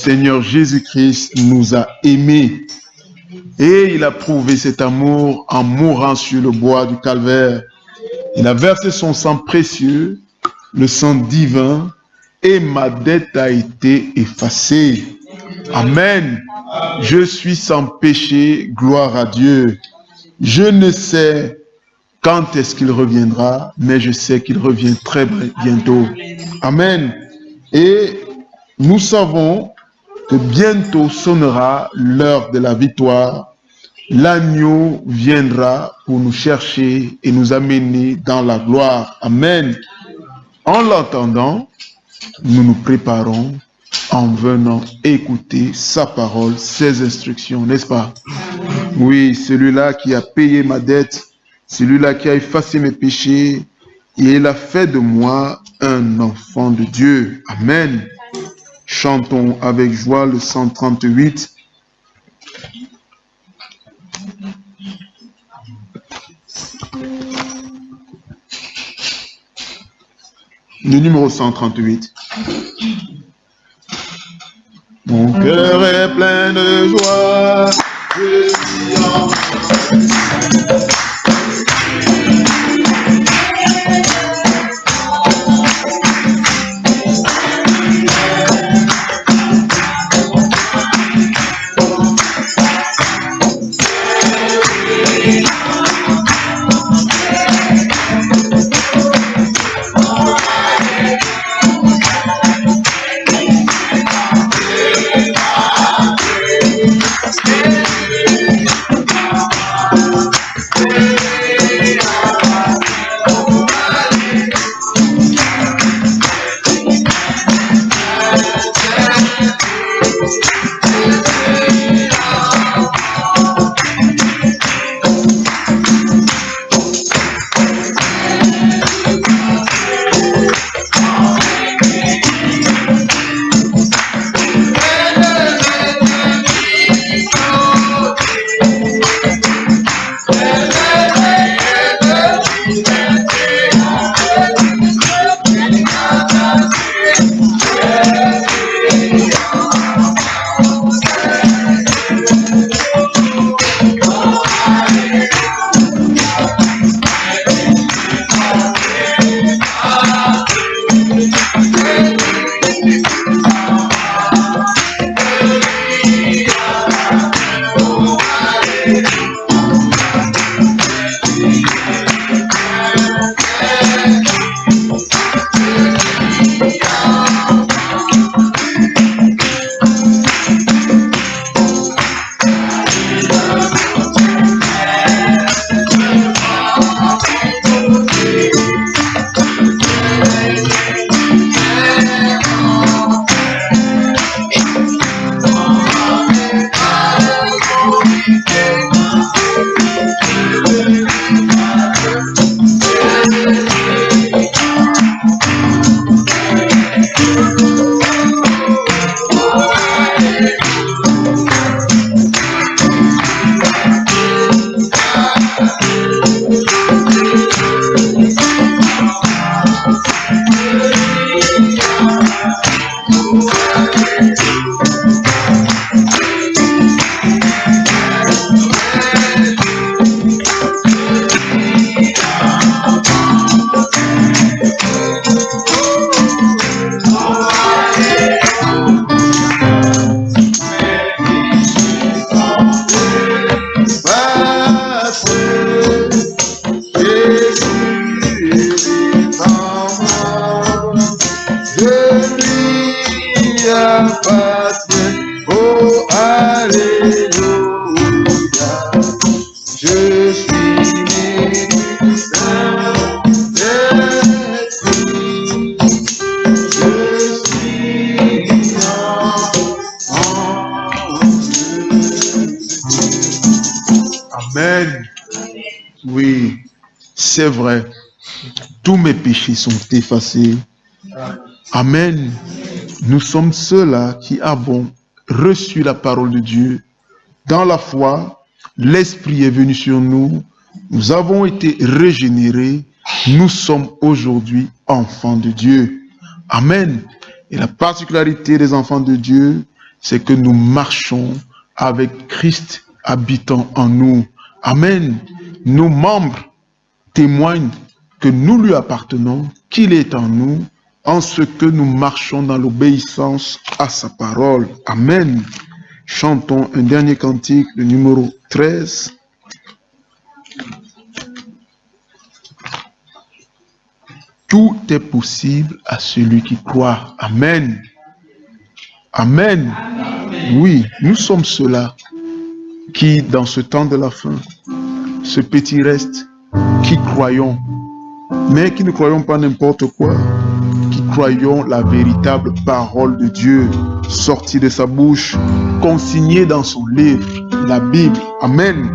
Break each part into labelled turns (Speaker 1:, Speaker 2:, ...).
Speaker 1: Seigneur Jésus-Christ nous a aimés et il a prouvé cet amour en mourant sur le bois du calvaire. Il a versé son sang précieux, le sang divin, et ma dette a été effacée. Amen. Je suis sans péché, gloire à Dieu. Je ne sais quand est-ce qu'il reviendra, mais je sais qu'il revient très bientôt. Amen. Et nous savons que bientôt sonnera l'heure de la victoire. L'agneau viendra pour nous chercher et nous amener dans la gloire. Amen. En l'entendant, nous nous préparons en venant écouter sa parole, ses instructions, n'est-ce pas? Oui, celui-là qui a payé ma dette, celui-là qui a effacé mes péchés, et il a fait de moi un enfant de Dieu. Amen. Chantons avec joie le 138. Le numéro 138. Mon cœur est plein de joie, je suis en Amen. Oui, c'est vrai. Tous mes péchés sont effacés. Amen. Nous sommes ceux-là qui avons reçu la parole de Dieu. Dans la foi, l'Esprit est venu sur nous. Nous avons été régénérés. Nous sommes aujourd'hui enfants de Dieu. Amen. Et la particularité des enfants de Dieu, c'est que nous marchons avec Christ habitant en nous. Amen. Nos membres témoignent que nous lui appartenons, qu'il est en nous, en ce que nous marchons dans l'obéissance à sa parole. Amen. Chantons un dernier cantique, le numéro 13. Tout est possible à celui qui croit. Amen. Amen. Amen. Oui, nous sommes ceux-là qui, dans ce temps de la fin, ce petit reste, qui croyons, mais qui ne croyons pas n'importe quoi, qui croyons la véritable parole de Dieu sortie de sa bouche, consignée dans son livre, la Bible. Amen.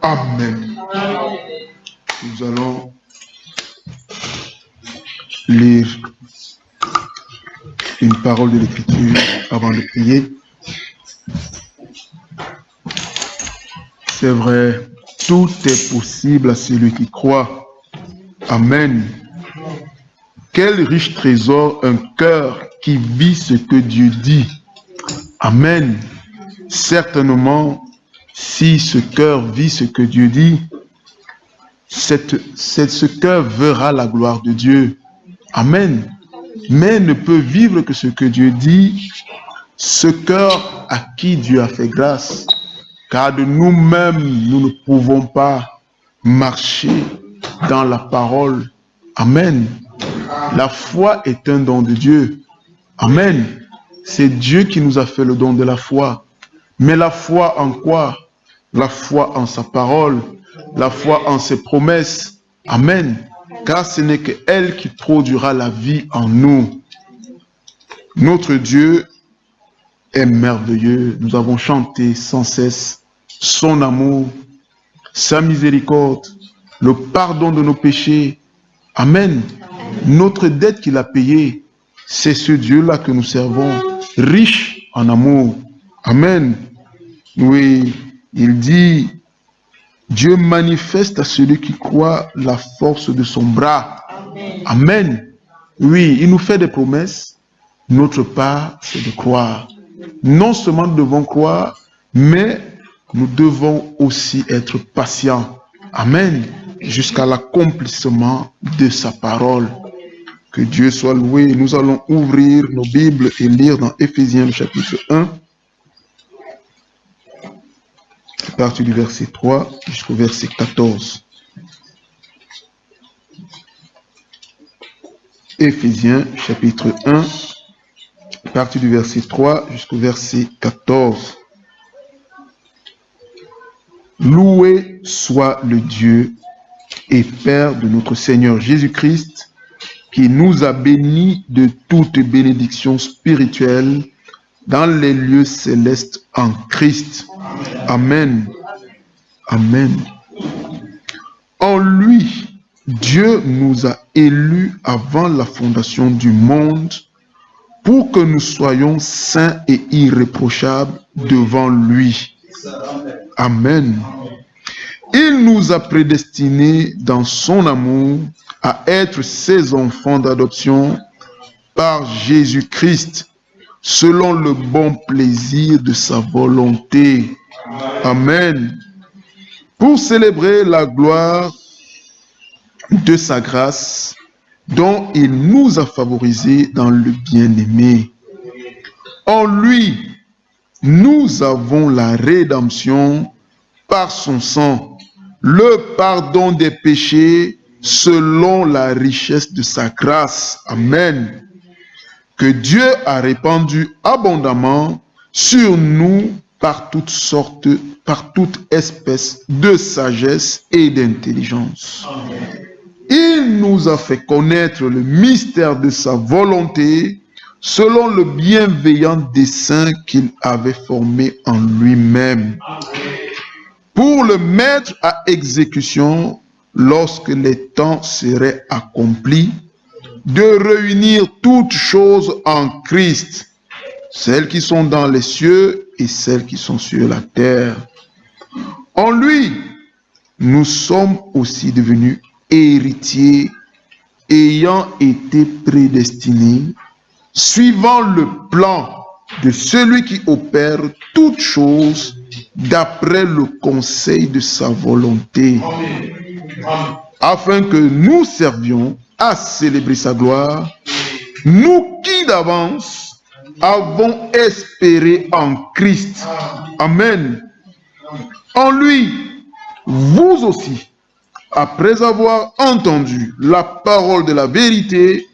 Speaker 1: Amen. Nous allons lire une parole de l'Écriture avant de prier. C'est vrai, tout est possible à celui qui croit. Amen. Quel riche trésor, un cœur qui vit ce que Dieu dit. Amen. Certainement, si ce cœur vit ce que Dieu dit, ce cœur verra la gloire de Dieu. Amen. Mais ne peut vivre que ce que Dieu dit, ce cœur à qui Dieu a fait grâce. Car de nous-mêmes, nous ne pouvons pas marcher dans la parole. Amen. La foi est un don de Dieu. Amen. C'est Dieu qui nous a fait le don de la foi. Mais la foi en quoi? La foi en sa parole, la foi en ses promesses. Amen. Car ce n'est qu'elle qui produira la vie en nous. Notre Dieu est merveilleux. Nous avons chanté sans cesse son amour, sa miséricorde, le pardon de nos péchés. Amen. Notre dette qu'il a payée, c'est ce Dieu-là que nous servons, riche en amour. Amen. Oui, il dit, Dieu manifeste à celui qui croit la force de son bras. Amen. Oui, il nous fait des promesses. Notre part, c'est de croire. Non seulement nous devons croire, mais nous devons aussi être patients. Amen. Jusqu'à l'accomplissement de sa parole. Que Dieu soit loué. Nous allons ouvrir nos Bibles et lire dans Éphésiens, le chapitre 1, à partir du verset 3 jusqu'au verset 14. Éphésiens, chapitre 1, à partir du verset 3 jusqu'au verset 14. Loué soit le Dieu et Père de notre Seigneur Jésus-Christ, qui nous a bénis de toute bénédiction spirituelle dans les lieux célestes en Christ. Amen. Amen. En lui, Dieu nous a élus avant la fondation du monde pour que nous soyons saints et irréprochables devant lui. Amen. Il nous a prédestinés dans son amour à être ses enfants d'adoption par Jésus-Christ, selon le bon plaisir de sa volonté. Amen. Pour célébrer la gloire de sa grâce, dont il nous a favorisés dans le bien-aimé. En lui, nous avons la rédemption par son sang, le pardon des péchés selon la richesse de sa grâce. Amen. Que Dieu a répandu abondamment sur nous par toutes sortes, par toute espèce de sagesse et d'intelligence. Il nous a fait connaître le mystère de sa volonté selon le bienveillant dessein qu'il avait formé en lui-même, pour le mettre à exécution lorsque les temps seraient accomplis, de réunir toutes choses en Christ, celles qui sont dans les cieux et celles qui sont sur la terre. En lui, nous sommes aussi devenus héritiers, ayant été prédestinés, suivant le plan de celui qui opère toutes choses d'après le conseil de sa volonté, afin que nous servions à célébrer sa gloire, nous qui d'avance avons espéré en Christ. Amen. En lui, vous aussi, après avoir entendu la parole de la vérité,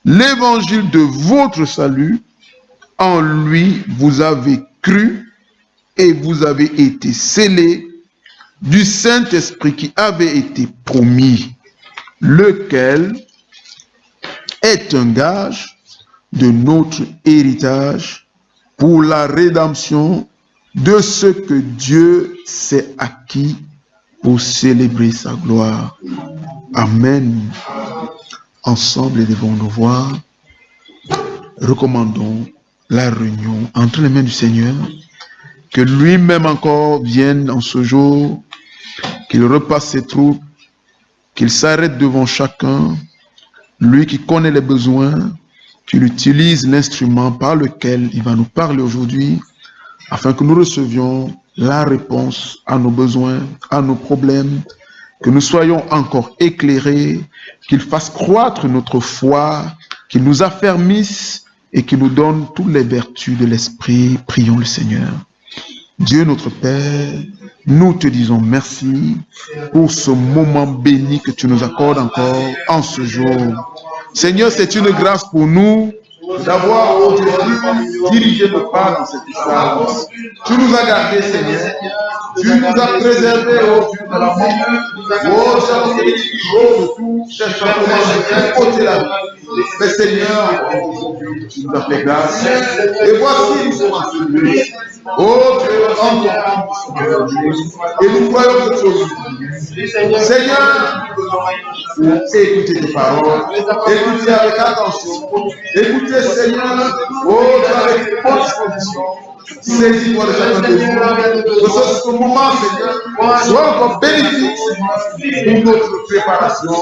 Speaker 1: l'évangile de votre salut, en lui vous avez cru et vous avez été scellés du Saint-Esprit qui avait été promis, lequel est un gage de notre héritage pour la rédemption de ce que Dieu s'est acquis pour célébrer sa gloire. Amen. Ensemble, devant nos voix, recommandons la réunion entre les mains du Seigneur que lui-même encore vienne en ce jour, qu'il repasse ses troupes, qu'il s'arrête devant chacun, lui qui connaît les besoins, qu'il utilise l'instrument par lequel il va nous parler aujourd'hui, afin que nous recevions la réponse à nos besoins, à nos problèmes, que nous soyons encore éclairés, qu'il fasse croître notre foi, qu'il nous affermisse et qu'il nous donne toutes les vertus de l'Esprit. Prions le Seigneur. Dieu notre Père, nous te disons merci pour ce moment béni que tu nous accordes encore en ce jour. Seigneur, c'est une grâce pour nous d'avoir dirigé nos pas dans cette histoire. Tu nous as gardés, Seigneur. Tu nous as préservés au Dieu de la mort. Oh, de tout, cherchant comment ôter la vie. Mais Seigneur, tu nous as fait grâce. Et voici, nous sommes en ce lieu. Oh Dieu, en ton nom, et nous croyons que tu es Seigneur, écoutez tes paroles, écoutez avec attention, écoutez Seigneur, oh Dieu, avec bonne disposition. Saisis-toi de chacun de nous. Que ce moment, Seigneur, soit encore bénéfique pour notre préparation,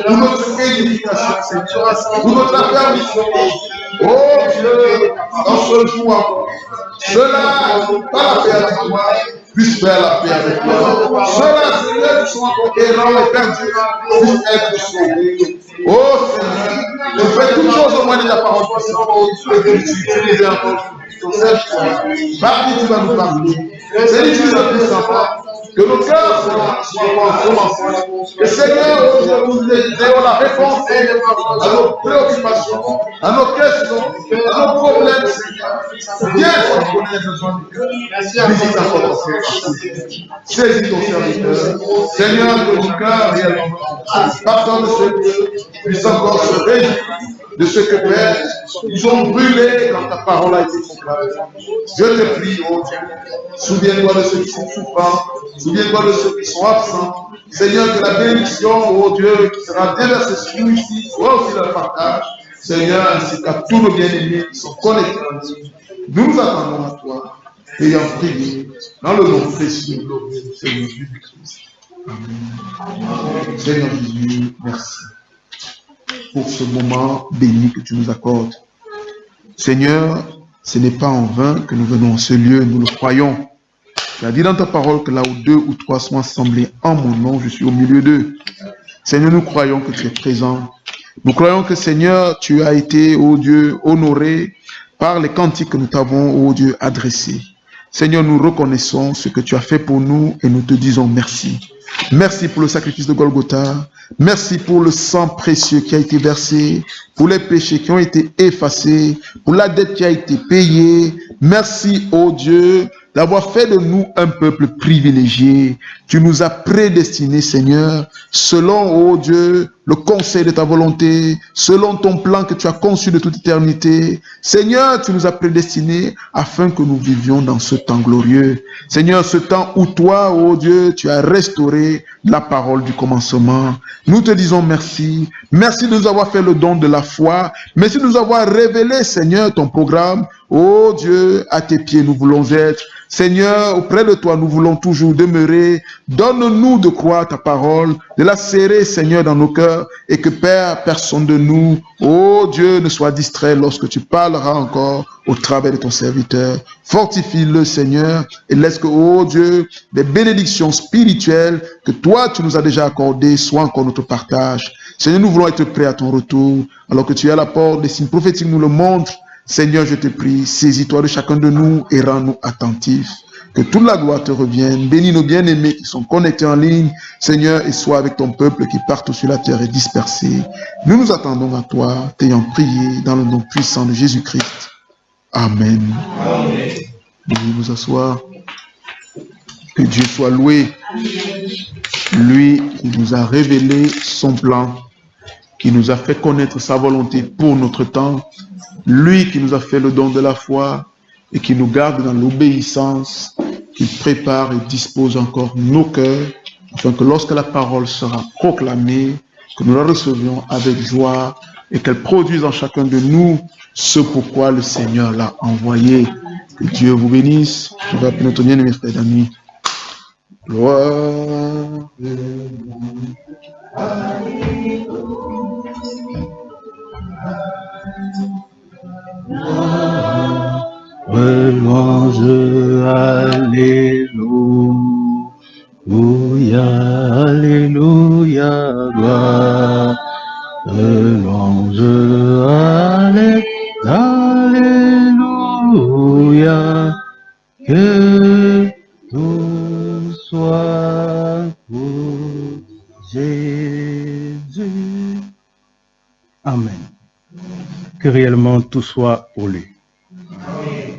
Speaker 1: pour notre édification, Seigneur, pour notre affermissement. Oh Dieu, dans ce jour encore, ceux-là, par la paix avec toi, puissent faire la paix avec toi. Ceux-là, Seigneur, qui sont encore errants et perdus, puissent être sauvés. Oh Seigneur, je fais toutes choses au moins de ta parole puissante et que tu utilises encore. Parti, tu vas nous parler. Seigneur, tu nous puissant, que nos cœurs soient commencés. Et Seigneur, aujourd'hui, nous ayons la réponse à nos préoccupations, à nos questions, à nos problèmes, Seigneur. Viens pour nous connaître les besoins du cœur. Visite encore ton cœur. Saisis ton serviteur. Seigneur, que nos cœurs réellement, partant de ce lieu, puissent encore se réjouir de ce que Père, ils ont brûlé quand ta parole a été proclamée. Je te prie, oh Dieu, souviens-toi de ceux qui sont souffrants, souviens-toi de ceux qui sont absents. Seigneur, que la bénédiction, oh Dieu, qui sera déversée sur nous ici, soit aussi le partage. Seigneur, ainsi qu'à tous nos bien-aimés qui sont connectés à nous. Nous nous attendons à toi, ayant prié dans le nom précieux du Seigneur Jésus-Christ. Amen. Seigneur Jésus, merci pour ce moment béni que tu nous accordes. Seigneur, ce n'est pas en vain que nous venons à ce lieu, nous le croyons. Tu as dit dans ta parole que là où 2 ou 3 sont assemblés en mon nom, je suis au milieu d'eux. Seigneur, nous croyons que tu es présent. Nous croyons que, Seigneur, tu as été, ô Dieu, honoré par les cantiques que nous t'avons, ô Dieu, adressés. Seigneur, nous reconnaissons ce que tu as fait pour nous et nous te disons merci. Merci pour le sacrifice de Golgotha. Merci pour le sang précieux qui a été versé, pour les péchés qui ont été effacés, pour la dette qui a été payée. Merci, ô Dieu, d'avoir fait de nous un peuple privilégié. Tu nous as prédestinés, Seigneur, selon, ô Dieu, le conseil de ta volonté, selon ton plan que tu as conçu de toute éternité. Seigneur, tu nous as prédestinés afin que nous vivions dans ce temps glorieux. Seigneur, ce temps où toi, ô Dieu, tu as restauré la parole du commencement. Nous te disons merci. Merci de nous avoir fait le don de la foi. Merci de nous avoir révélé, Seigneur, ton programme. Ô Dieu, à tes pieds, nous voulons être. Seigneur, auprès de toi, nous voulons toujours demeurer. Donne-nous de croire ta parole, de la serrer, Seigneur, dans nos cœurs, et que, Père, personne de nous, ô Dieu, ne soit distrait lorsque tu parleras encore au travers de ton serviteur. Fortifie-le, Seigneur, et laisse que, ô Dieu, des bénédictions spirituelles que toi, tu nous as déjà accordées, soient encore notre partage. Seigneur, nous voulons être prêts à ton retour, alors que tu es à la porte, des signes prophétiques nous le montrent. Seigneur, je te prie, saisis-toi de chacun de nous et rends-nous attentifs. Que toute la gloire te revienne. Bénis nos bien-aimés qui sont connectés en ligne, Seigneur, et sois avec ton peuple qui partout sur la terre est dispersé. Nous nous attendons à toi, t'ayant prié dans le nom puissant de Jésus-Christ. Amen. Amen. Nous nous asseoir. Que Dieu soit loué. Lui qui nous a révélé son plan, qui nous a fait connaître sa volonté pour notre temps. Lui qui nous a fait le don de la foi et qui nous garde dans l'obéissance, qui prépare et dispose encore nos cœurs, afin que lorsque la parole sera proclamée, que nous la recevions avec joie et qu'elle produise en chacun de nous ce pourquoi le Seigneur l'a envoyé. Que Dieu vous bénisse Je vais appeler notre bien-aimé frère d'amis. Gloire.
Speaker 2: Louange, alléluia, alléluia, gloire. Louange, alléluia, que tout soit pour Jésus. Amen. Que réellement tout soit pour lui.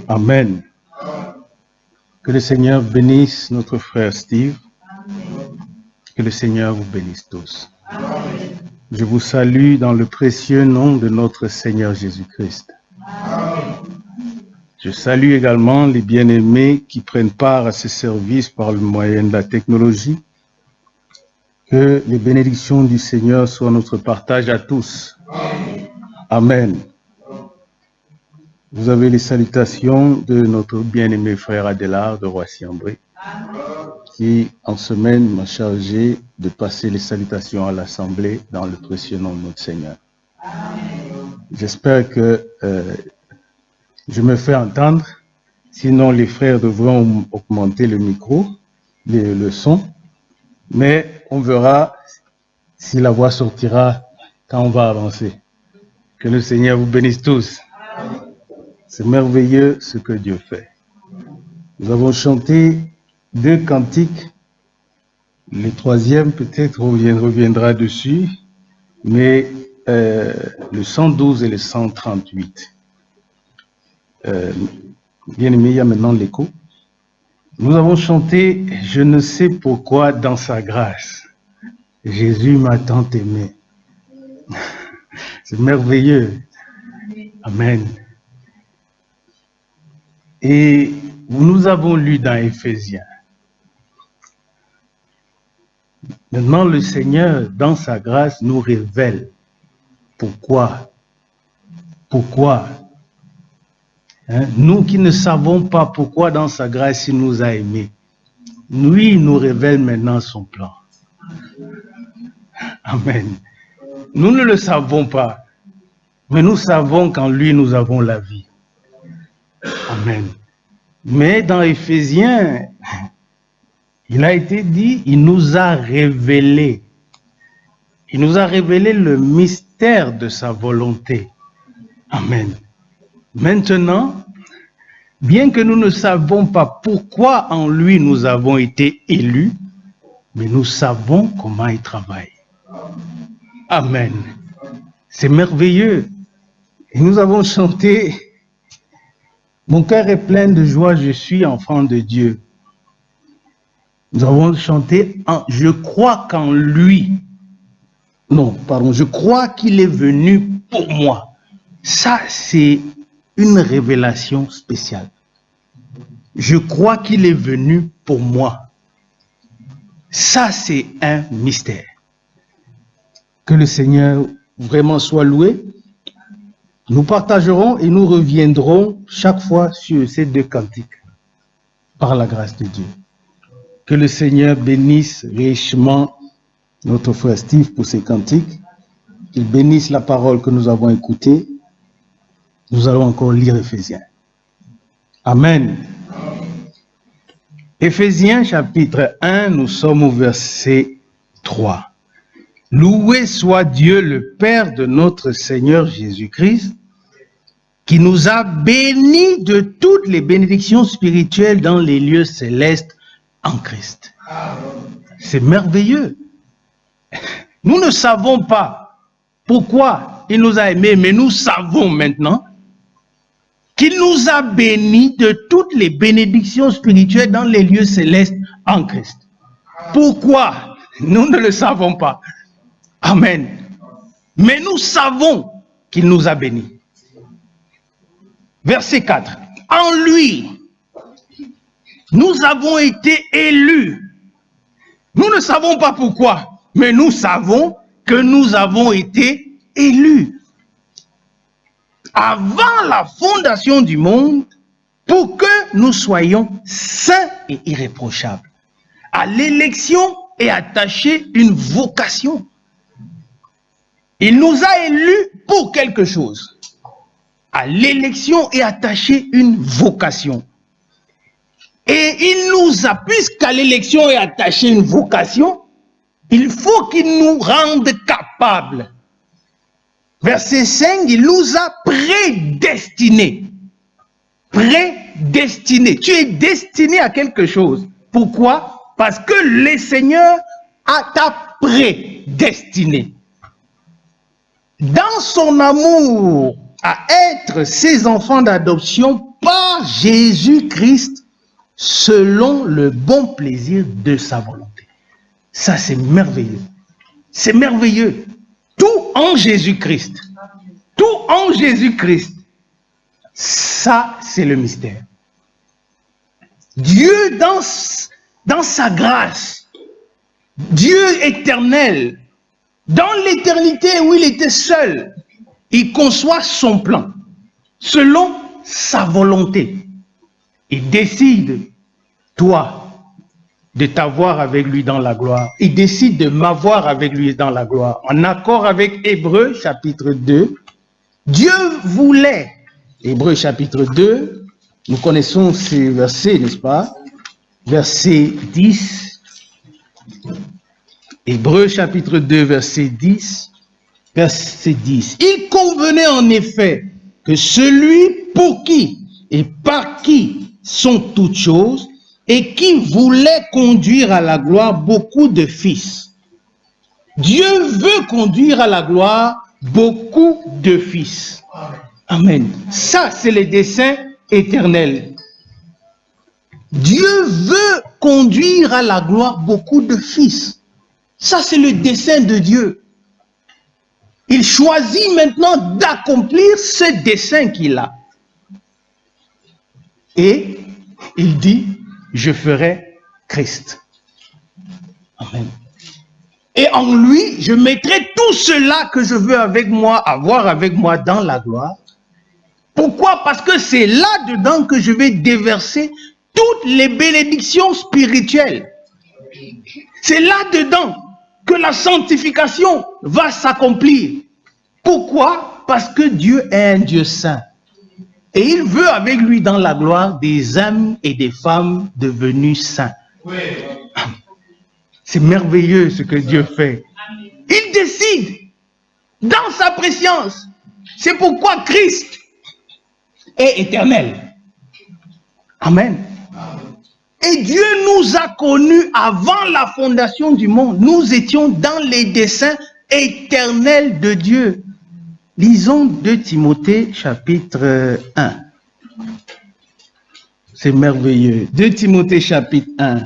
Speaker 2: Amen. Que le Seigneur bénisse notre frère Steve. Que le Seigneur vous bénisse tous. Je vous salue dans le précieux nom de notre Seigneur Jésus-Christ. Je salue également les bien-aimés qui prennent part à ce service par le moyen de la technologie. Que les bénédictions du Seigneur soient notre partage à tous. Amen. Vous avez les salutations de notre bien-aimé frère Adélard de Roissy-en-Brie, qui en semaine m'a chargé de passer les salutations à l'Assemblée dans le précieux nom de notre Seigneur. J'espère que je me fais entendre, sinon les frères devront augmenter le micro, le son, mais on verra si la voix sortira quand on va avancer. Que le Seigneur vous bénisse tous. C'est merveilleux ce que Dieu fait. Nous avons chanté 2 cantiques. Le 3e peut-être on reviendra dessus, mais le 112 et le 138. Bien aimé, il y a maintenant l'écho. Nous avons chanté « Je ne sais pourquoi dans sa grâce, Jésus m'a tant aimé ». C'est merveilleux. Amen. Et nous avons lu dans Éphésiens. Maintenant, le Seigneur, dans sa grâce, nous révèle pourquoi. Nous qui ne savons pas pourquoi dans sa grâce il nous a aimés, lui nous révèle maintenant son plan. Amen. Nous ne le savons pas, mais nous savons qu'en lui nous avons la vie. Amen. Mais dans Éphésiens, il a été dit, il nous a révélé. Il nous a révélé le mystère de sa volonté. Amen. Maintenant, bien que nous ne savons pas pourquoi en lui nous avons été élus, mais nous savons comment il travaille. Amen. C'est merveilleux. Et nous avons chanté « Mon cœur est plein de joie, je suis enfant de Dieu ». Nous avons chanté « Je crois qu'en lui ». Non, pardon, je crois qu'il est venu pour moi. Ça, c'est une révélation spéciale. Je crois qu'il est venu pour moi. Ça, c'est un mystère. Que le Seigneur vraiment soit loué. Nous partagerons et nous reviendrons chaque fois sur ces 2 cantiques, par la grâce de Dieu. Que le Seigneur bénisse richement notre frère Steve pour ces cantiques. Qu'il bénisse la parole que nous avons écoutée. Nous allons encore lire Éphésiens. Amen. Éphésiens chapitre 1, nous sommes au verset 3. Loué soit Dieu le Père de notre Seigneur Jésus-Christ, qui nous a bénis de toutes les bénédictions spirituelles dans les lieux célestes en Christ. C'est merveilleux. Nous ne savons pas pourquoi il nous a aimés, mais nous savons maintenant qu'il nous a bénis de toutes les bénédictions spirituelles dans les lieux célestes en Christ. Pourquoi? Nous ne le savons pas. Amen. Mais nous savons qu'il nous a bénis. Verset 4. En lui, nous avons été élus. Nous ne savons pas pourquoi, mais nous savons que nous avons été élus. Avant la fondation du monde, pour que nous soyons saints et irréprochables. À l'élection est attachée une vocation. Il nous a élus pour quelque chose. À l'élection est attachée une vocation. Et il nous a, puisqu'à l'élection est attachée une vocation, il faut qu'il nous rende capables. Verset 5, il nous a prédestinés. Prédestinés. Tu es destiné à quelque chose. Pourquoi? Parce que le Seigneur t'a prédestiné. Dans son amour à être ses enfants d'adoption par Jésus-Christ, selon le bon plaisir de sa volonté. Ça, c'est merveilleux. C'est merveilleux. Tout en Jésus-Christ. Tout en Jésus-Christ. Ça, c'est le mystère. Dieu, dans sa grâce, Dieu éternel, dans l'éternité où il était seul, il conçoit son plan, selon sa volonté. Il décide, toi, de t'avoir avec lui dans la gloire. Il décide de m'avoir avec lui dans la gloire. En accord avec Hébreux chapitre 2, Dieu voulait, Hébreux chapitre 2, nous connaissons ces versets, n'est-ce pas? Verset 10. Hébreux chapitre 2, verset 10. Verset 10. Il convenait en effet que celui pour qui et par qui sont toutes choses et qui voulait conduire à la gloire beaucoup de fils. Dieu veut conduire à la gloire beaucoup de fils. Amen. Ça, c'est le dessein éternel. Dieu veut conduire à la gloire beaucoup de fils. Ça, c'est le dessein de Dieu. Il choisit maintenant d'accomplir ce dessein qu'il a. Et il dit, je ferai Christ. Amen. Et en lui, je mettrai tout cela que je veux avec moi, avoir avec moi dans la gloire. Pourquoi? Parce que c'est là-dedans que je vais déverser toutes les bénédictions spirituelles. C'est là-dedans que la sanctification va s'accomplir. Pourquoi? Parce que Dieu est un Dieu saint. Et il veut avec lui dans la gloire des hommes et des femmes devenus saints. C'est merveilleux ce que Dieu fait. Il décide dans sa préscience. C'est pourquoi Christ est éternel. Amen. Et Dieu nous a connus avant la fondation du monde. Nous étions dans les desseins éternels de Dieu. Lisons 2 Timothée chapitre 1. C'est merveilleux. 2 Timothée chapitre 1.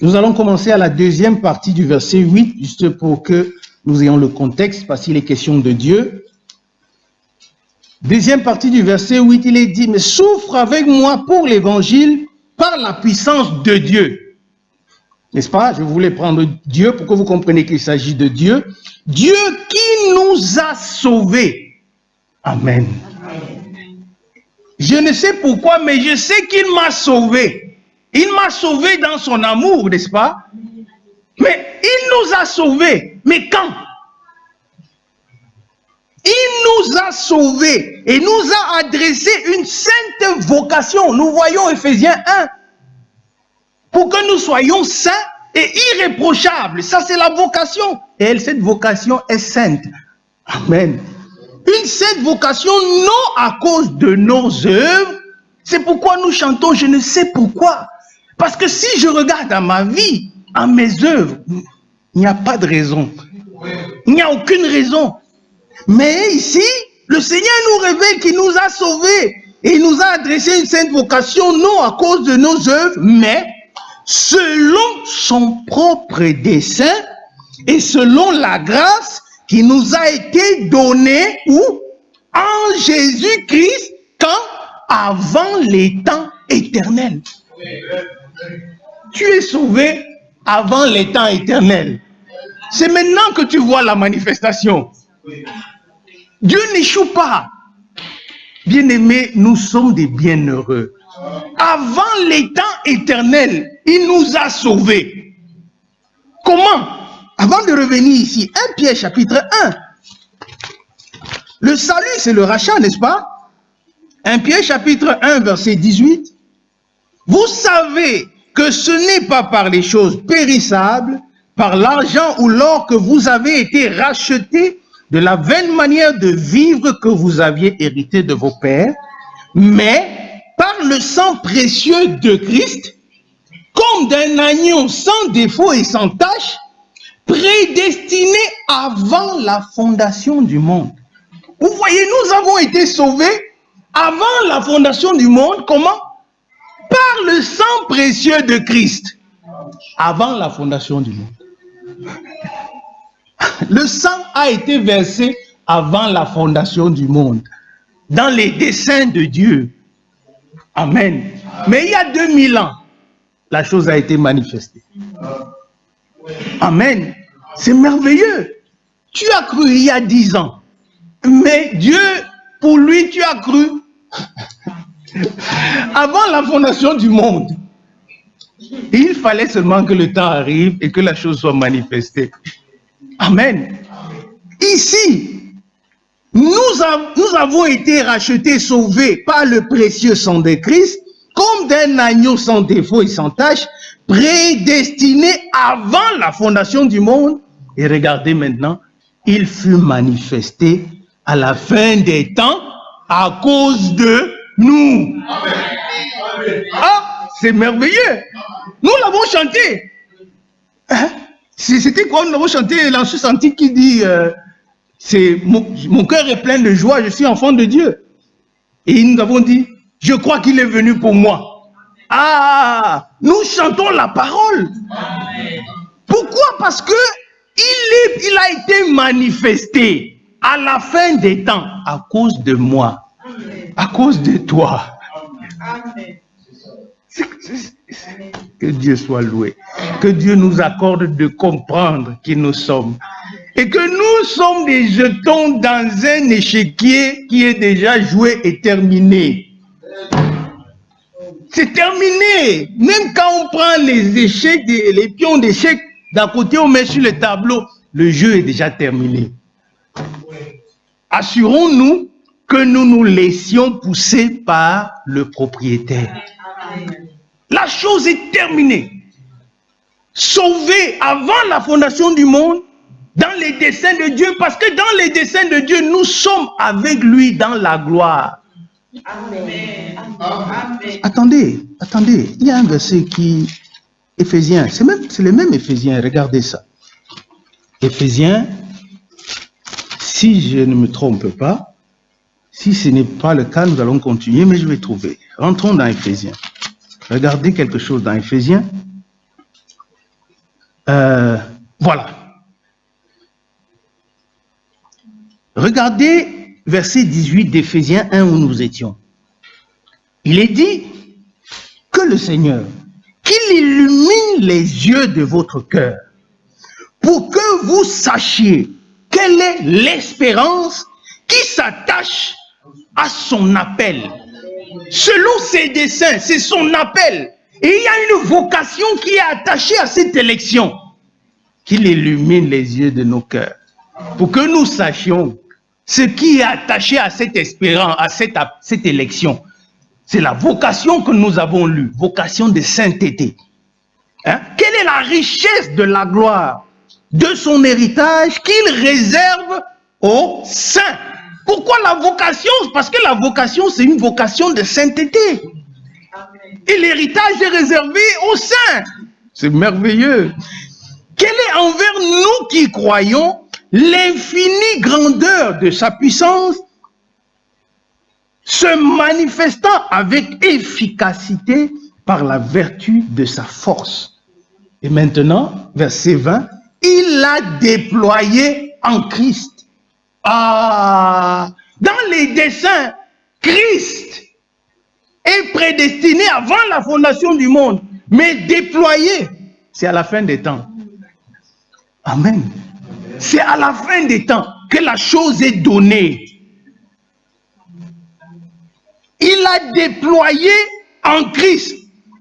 Speaker 2: Nous allons commencer à la deuxième partie du verset 8, juste pour que nous ayons le contexte, parce qu'il est question de Dieu. Deuxième partie du verset 8, il est dit, mais souffre avec moi pour l'évangile par la puissance de Dieu. N'est-ce pas? Je voulais prendre Dieu pour que vous compreniez qu'il s'agit de Dieu. Dieu qui nous a sauvés. Amen. Je ne sais pourquoi, mais je sais qu'il m'a sauvé. Il m'a sauvé dans son amour, n'est-ce pas? Mais il nous a sauvés. Mais quand? Il nous a sauvés et nous a adressé une sainte vocation. Nous voyons Éphésiens 1. Pour que nous soyons saints et irréprochables. Ça, c'est la vocation. Et cette vocation est sainte. Amen. Une sainte vocation, non à cause de nos œuvres. C'est pourquoi nous chantons, je ne sais pourquoi. Parce que si je regarde à ma vie, à mes œuvres, il n'y a pas de raison. Il n'y a aucune raison. Mais ici, le Seigneur nous révèle qu'il nous a sauvés. Et il nous a adressé une sainte vocation, non à cause de nos œuvres, mais selon son propre dessein et selon la grâce qui nous a été donnée où? En Jésus-Christ, quand? Avant les temps éternels. Tu es sauvé avant les temps éternels. C'est maintenant que tu vois la manifestation. Dieu n'échoue pas. Bien-aimés, nous sommes des bienheureux. Avant les temps éternels, il nous a sauvés. Comment? Avant de revenir ici, 1 Pierre chapitre 1. Le salut, c'est le rachat, n'est-ce pas? 1 Pierre chapitre 1, verset 18. Vous savez que ce n'est pas par les choses périssables, par l'argent ou l'or que vous avez été rachetés de la vaine manière de vivre que vous aviez hérité de vos pères, mais par le sang précieux de Christ, comme d'un agneau sans défaut et sans tache, prédestiné avant la fondation du monde. Vous voyez, nous avons été sauvés avant la fondation du monde. Comment? Par le sang précieux de Christ. Avant la fondation du monde. Le sang a été versé avant la fondation du monde. Dans les desseins de Dieu. Amen. Mais il y a 2000 ans, la chose a été manifestée. Amen. C'est merveilleux. Tu as cru il y a 10 ans. Mais Dieu, pour lui, tu as cru avant la fondation du monde. Il fallait seulement que le temps arrive et que la chose soit manifestée. Amen. Ici, nous avons été rachetés, sauvés par le précieux sang de Christ, comme d'un agneau sans défaut et sans tache, prédestiné avant la fondation du monde. Et regardez maintenant, il fut manifesté à la fin des temps à cause de nous. Amen. Ah, c'est merveilleux. Nous l'avons chanté. Hein? C'était quoi? Nous l'avons chanté, l'ancien antique qui dit c'est mon cœur est plein de joie, je suis enfant de Dieu. Et nous avons dit, je crois qu'il est venu pour moi. Ah, nous chantons la parole. Amen. Pourquoi? Parce que il a été manifesté à la fin des temps à cause de moi, à cause de toi. Amen. Que Dieu soit loué. Que Dieu nous accorde de comprendre qui nous sommes. Et que nous sommes des jetons dans un échiquier qui est déjà joué et terminé. C'est terminé. Même quand on prend les échecs, les pions d'échecs, d'un côté on met sur le tableau, le jeu est déjà terminé. Assurons-nous que nous nous laissions pousser par le propriétaire. La chose est terminée. Sauvé avant la fondation du monde, dans les desseins de Dieu, parce que dans les desseins de Dieu, nous sommes avec lui dans la gloire. Amen. Amen. Attendez, il y a un verset qui... Éphésiens, c'est le même Éphésiens, regardez ça. Éphésiens, si je ne me trompe pas, si ce n'est pas le cas, nous allons continuer, mais je vais trouver. Rentrons dans Éphésiens. Regardez quelque chose dans Éphésiens. Voilà. Regardez verset 18 d'Éphésiens 1 où nous étions. Il est dit que le Seigneur, qu'il illumine les yeux de votre cœur pour que vous sachiez quelle est l'espérance qui s'attache à son appel. Selon ses desseins, c'est son appel. Et il y a une vocation qui est attachée à cette élection. Qu'il illumine les yeux de nos cœurs pour que nous sachions ce qui est attaché à cette espérance, à cette élection. C'est la vocation que nous avons lue, vocation de sainteté. Hein? Quelle est la richesse de la gloire de son héritage qu'il réserve aux saints? Pourquoi la vocation? Parce que la vocation, c'est une vocation de sainteté. Et l'héritage est réservé aux saints. C'est merveilleux. Quelle est envers nous qui croyons l'infinie grandeur de sa puissance, se manifestant avec efficacité par la vertu de sa force. Et maintenant, verset 20, il l'a déployé en Christ. Ah, dans les desseins, Christ est prédestiné avant la fondation du monde, mais déployé, c'est à la fin des temps. Amen. C'est à la fin des temps que la chose est donnée. il a déployé en Christ,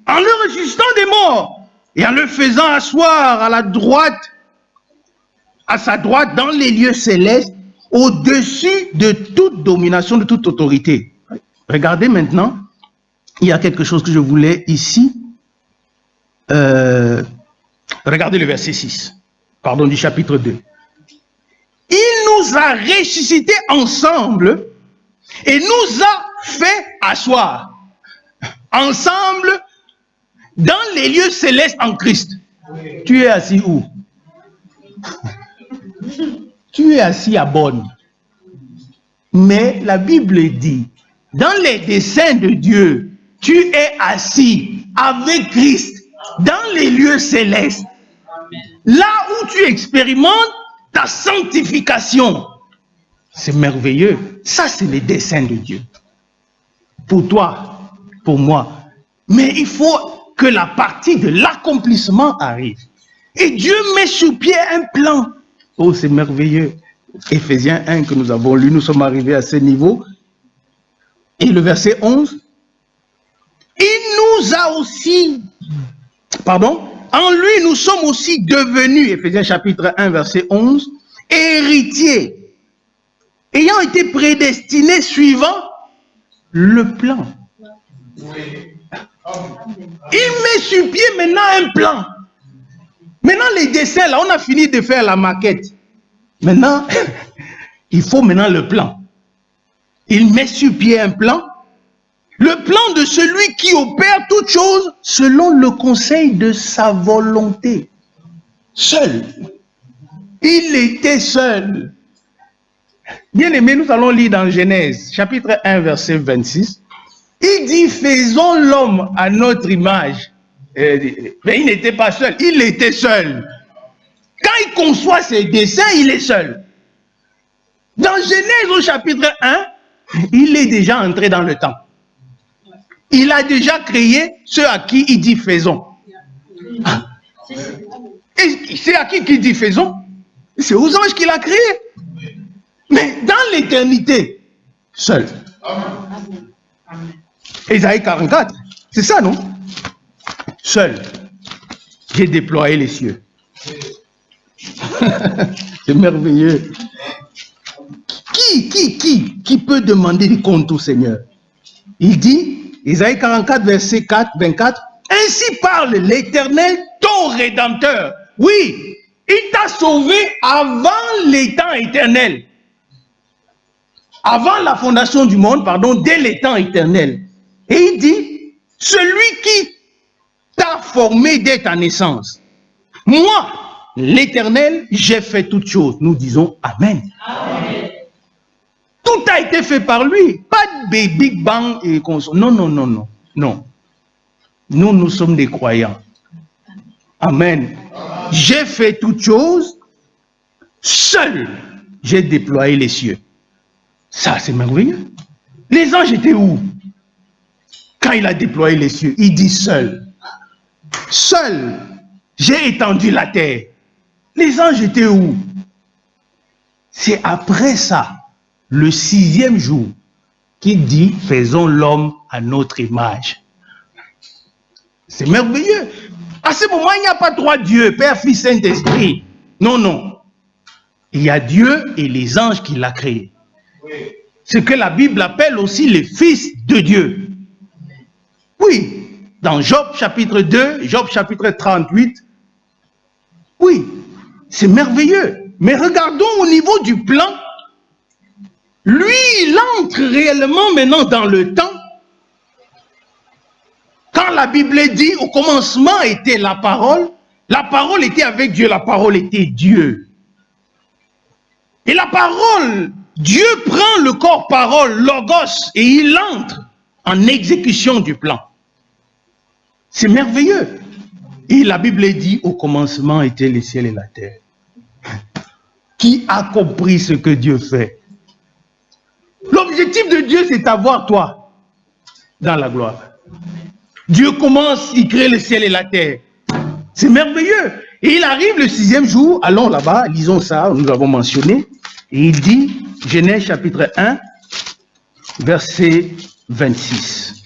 Speaker 2: en le ressuscitant des morts et en le faisant asseoir à la droite, à sa droite dans les lieux célestes, au-dessus de toute domination, de toute autorité. Regardez maintenant, il y a quelque chose que je voulais ici. Regardez le verset 6, pardon, du chapitre 2. Il nous a ressuscités ensemble et nous a fait asseoir ensemble dans les lieux célestes en Christ. Oui. Tu es assis où? Tu es assis à Bonn. Mais la Bible dit, dans les desseins de Dieu, tu es assis avec Christ dans les lieux célestes. Là où tu expérimentes ta sanctification. C'est merveilleux. Ça, c'est les desseins de Dieu. Pour toi, pour moi. Mais il faut que la partie de l'accomplissement arrive. Et Dieu met sur pied un plan. Oh, c'est merveilleux. Éphésiens 1 que nous avons lu, nous sommes arrivés à ce niveau. Et le verset 11. Il nous a aussi, en lui nous sommes aussi devenus, Éphésiens chapitre 1 verset 11, héritiers, ayant été prédestinés suivant le plan. Il met sur pied maintenant un plan. Maintenant les dessins, là on a fini de faire la maquette. Maintenant, il faut maintenant le plan. Il met sur pied un plan. Le plan de celui qui opère toutes choses selon le conseil de sa volonté. Seul. Il était seul. Bien aimé, nous allons lire dans Genèse, chapitre 1, verset 26. Il dit, faisons l'homme à notre image. Mais il n'était pas seul, il était seul. Quand il conçoit ses desseins, il est seul. Dans Genèse au chapitre 1, il est déjà entré dans le temps. Il a déjà créé ceux à qui il dit faisons. Et c'est à qui il dit faisons? C'est aux anges qu'il a créé. Mais dans l'éternité, seul. Ésaïe 44, c'est ça, non? Seul. J'ai déployé les cieux. C'est merveilleux. Qui peut demander des comptes au Seigneur? Il dit, Ésaïe 44, verset 24, ainsi parle l'Éternel, ton Rédempteur. Oui, il t'a sauvé avant les temps éternels. Avant la fondation du monde, dès les temps éternels. Et il dit, celui qui t'a formé dès ta naissance. Moi, l'Éternel, j'ai fait toutes choses. Nous disons Amen. Amen. Tout a été fait par lui. Pas de Big Bang et non. Nous sommes des croyants. Amen. J'ai fait toutes choses. Seul, j'ai déployé les cieux. Ça, c'est merveilleux. Les anges étaient où? Quand il a déployé les cieux, il dit seul. Seul, j'ai étendu la terre. Les anges étaient où? C'est après ça, le 6e jour, qu'il dit, faisons l'homme à notre image. C'est merveilleux. À ce moment, il n'y a pas trois dieux, Père, Fils, Saint-Esprit. Non. Il y a Dieu et les anges qu'il a créés. Ce que la Bible appelle aussi les fils de Dieu. Oui, dans Job chapitre 2, Job chapitre 38. Oui, c'est merveilleux. Mais regardons au niveau du plan. Lui, il entre réellement maintenant dans le temps. Quand la Bible dit au commencement était la parole était avec Dieu, la parole était Dieu. Et la parole, Dieu prend le corps parole, logos, et il entre en exécution du plan. C'est merveilleux. Et la Bible dit au commencement étaient les ciels et la terre. Qui a compris ce que Dieu fait? L'objectif de Dieu, c'est d'avoir toi dans la gloire. Dieu commence, il crée le ciel et la terre. C'est merveilleux. Et il arrive le 6e jour, allons là-bas, lisons ça, nous l'avons mentionné. Et il dit, Genèse chapitre 1, verset 26.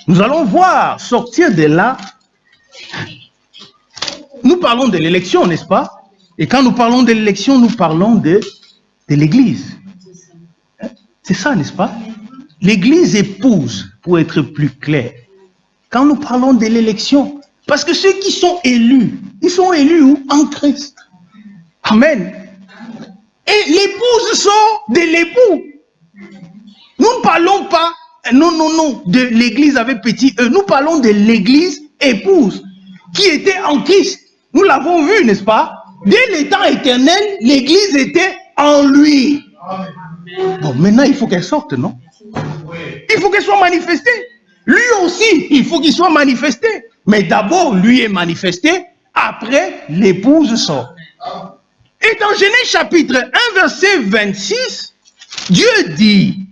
Speaker 2: Nous allons voir sortir de là. Nous parlons de l'élection, n'est-ce pas? Et quand nous parlons de l'élection, nous parlons de l'Église. C'est ça, n'est-ce pas? L'Église épouse, pour être plus clair. Quand nous parlons de l'élection, parce que ceux qui sont élus, ils sont élus où? En Christ. Amen. Et l'épouse sort de l'époux. Nous ne parlons pas, non, de l'église avec petit E. Nous parlons de l'église épouse qui était en Christ. Nous l'avons vu, n'est-ce pas? Dès les temps éternels, l'église était en lui. Bon, maintenant, il faut qu'elle sorte, non? Il faut qu'elle soit manifestée. Lui aussi, il faut qu'il soit manifesté. Mais d'abord, lui est manifesté. Après, l'épouse sort. Et dans Genèse chapitre 1, verset 26, Dieu dit,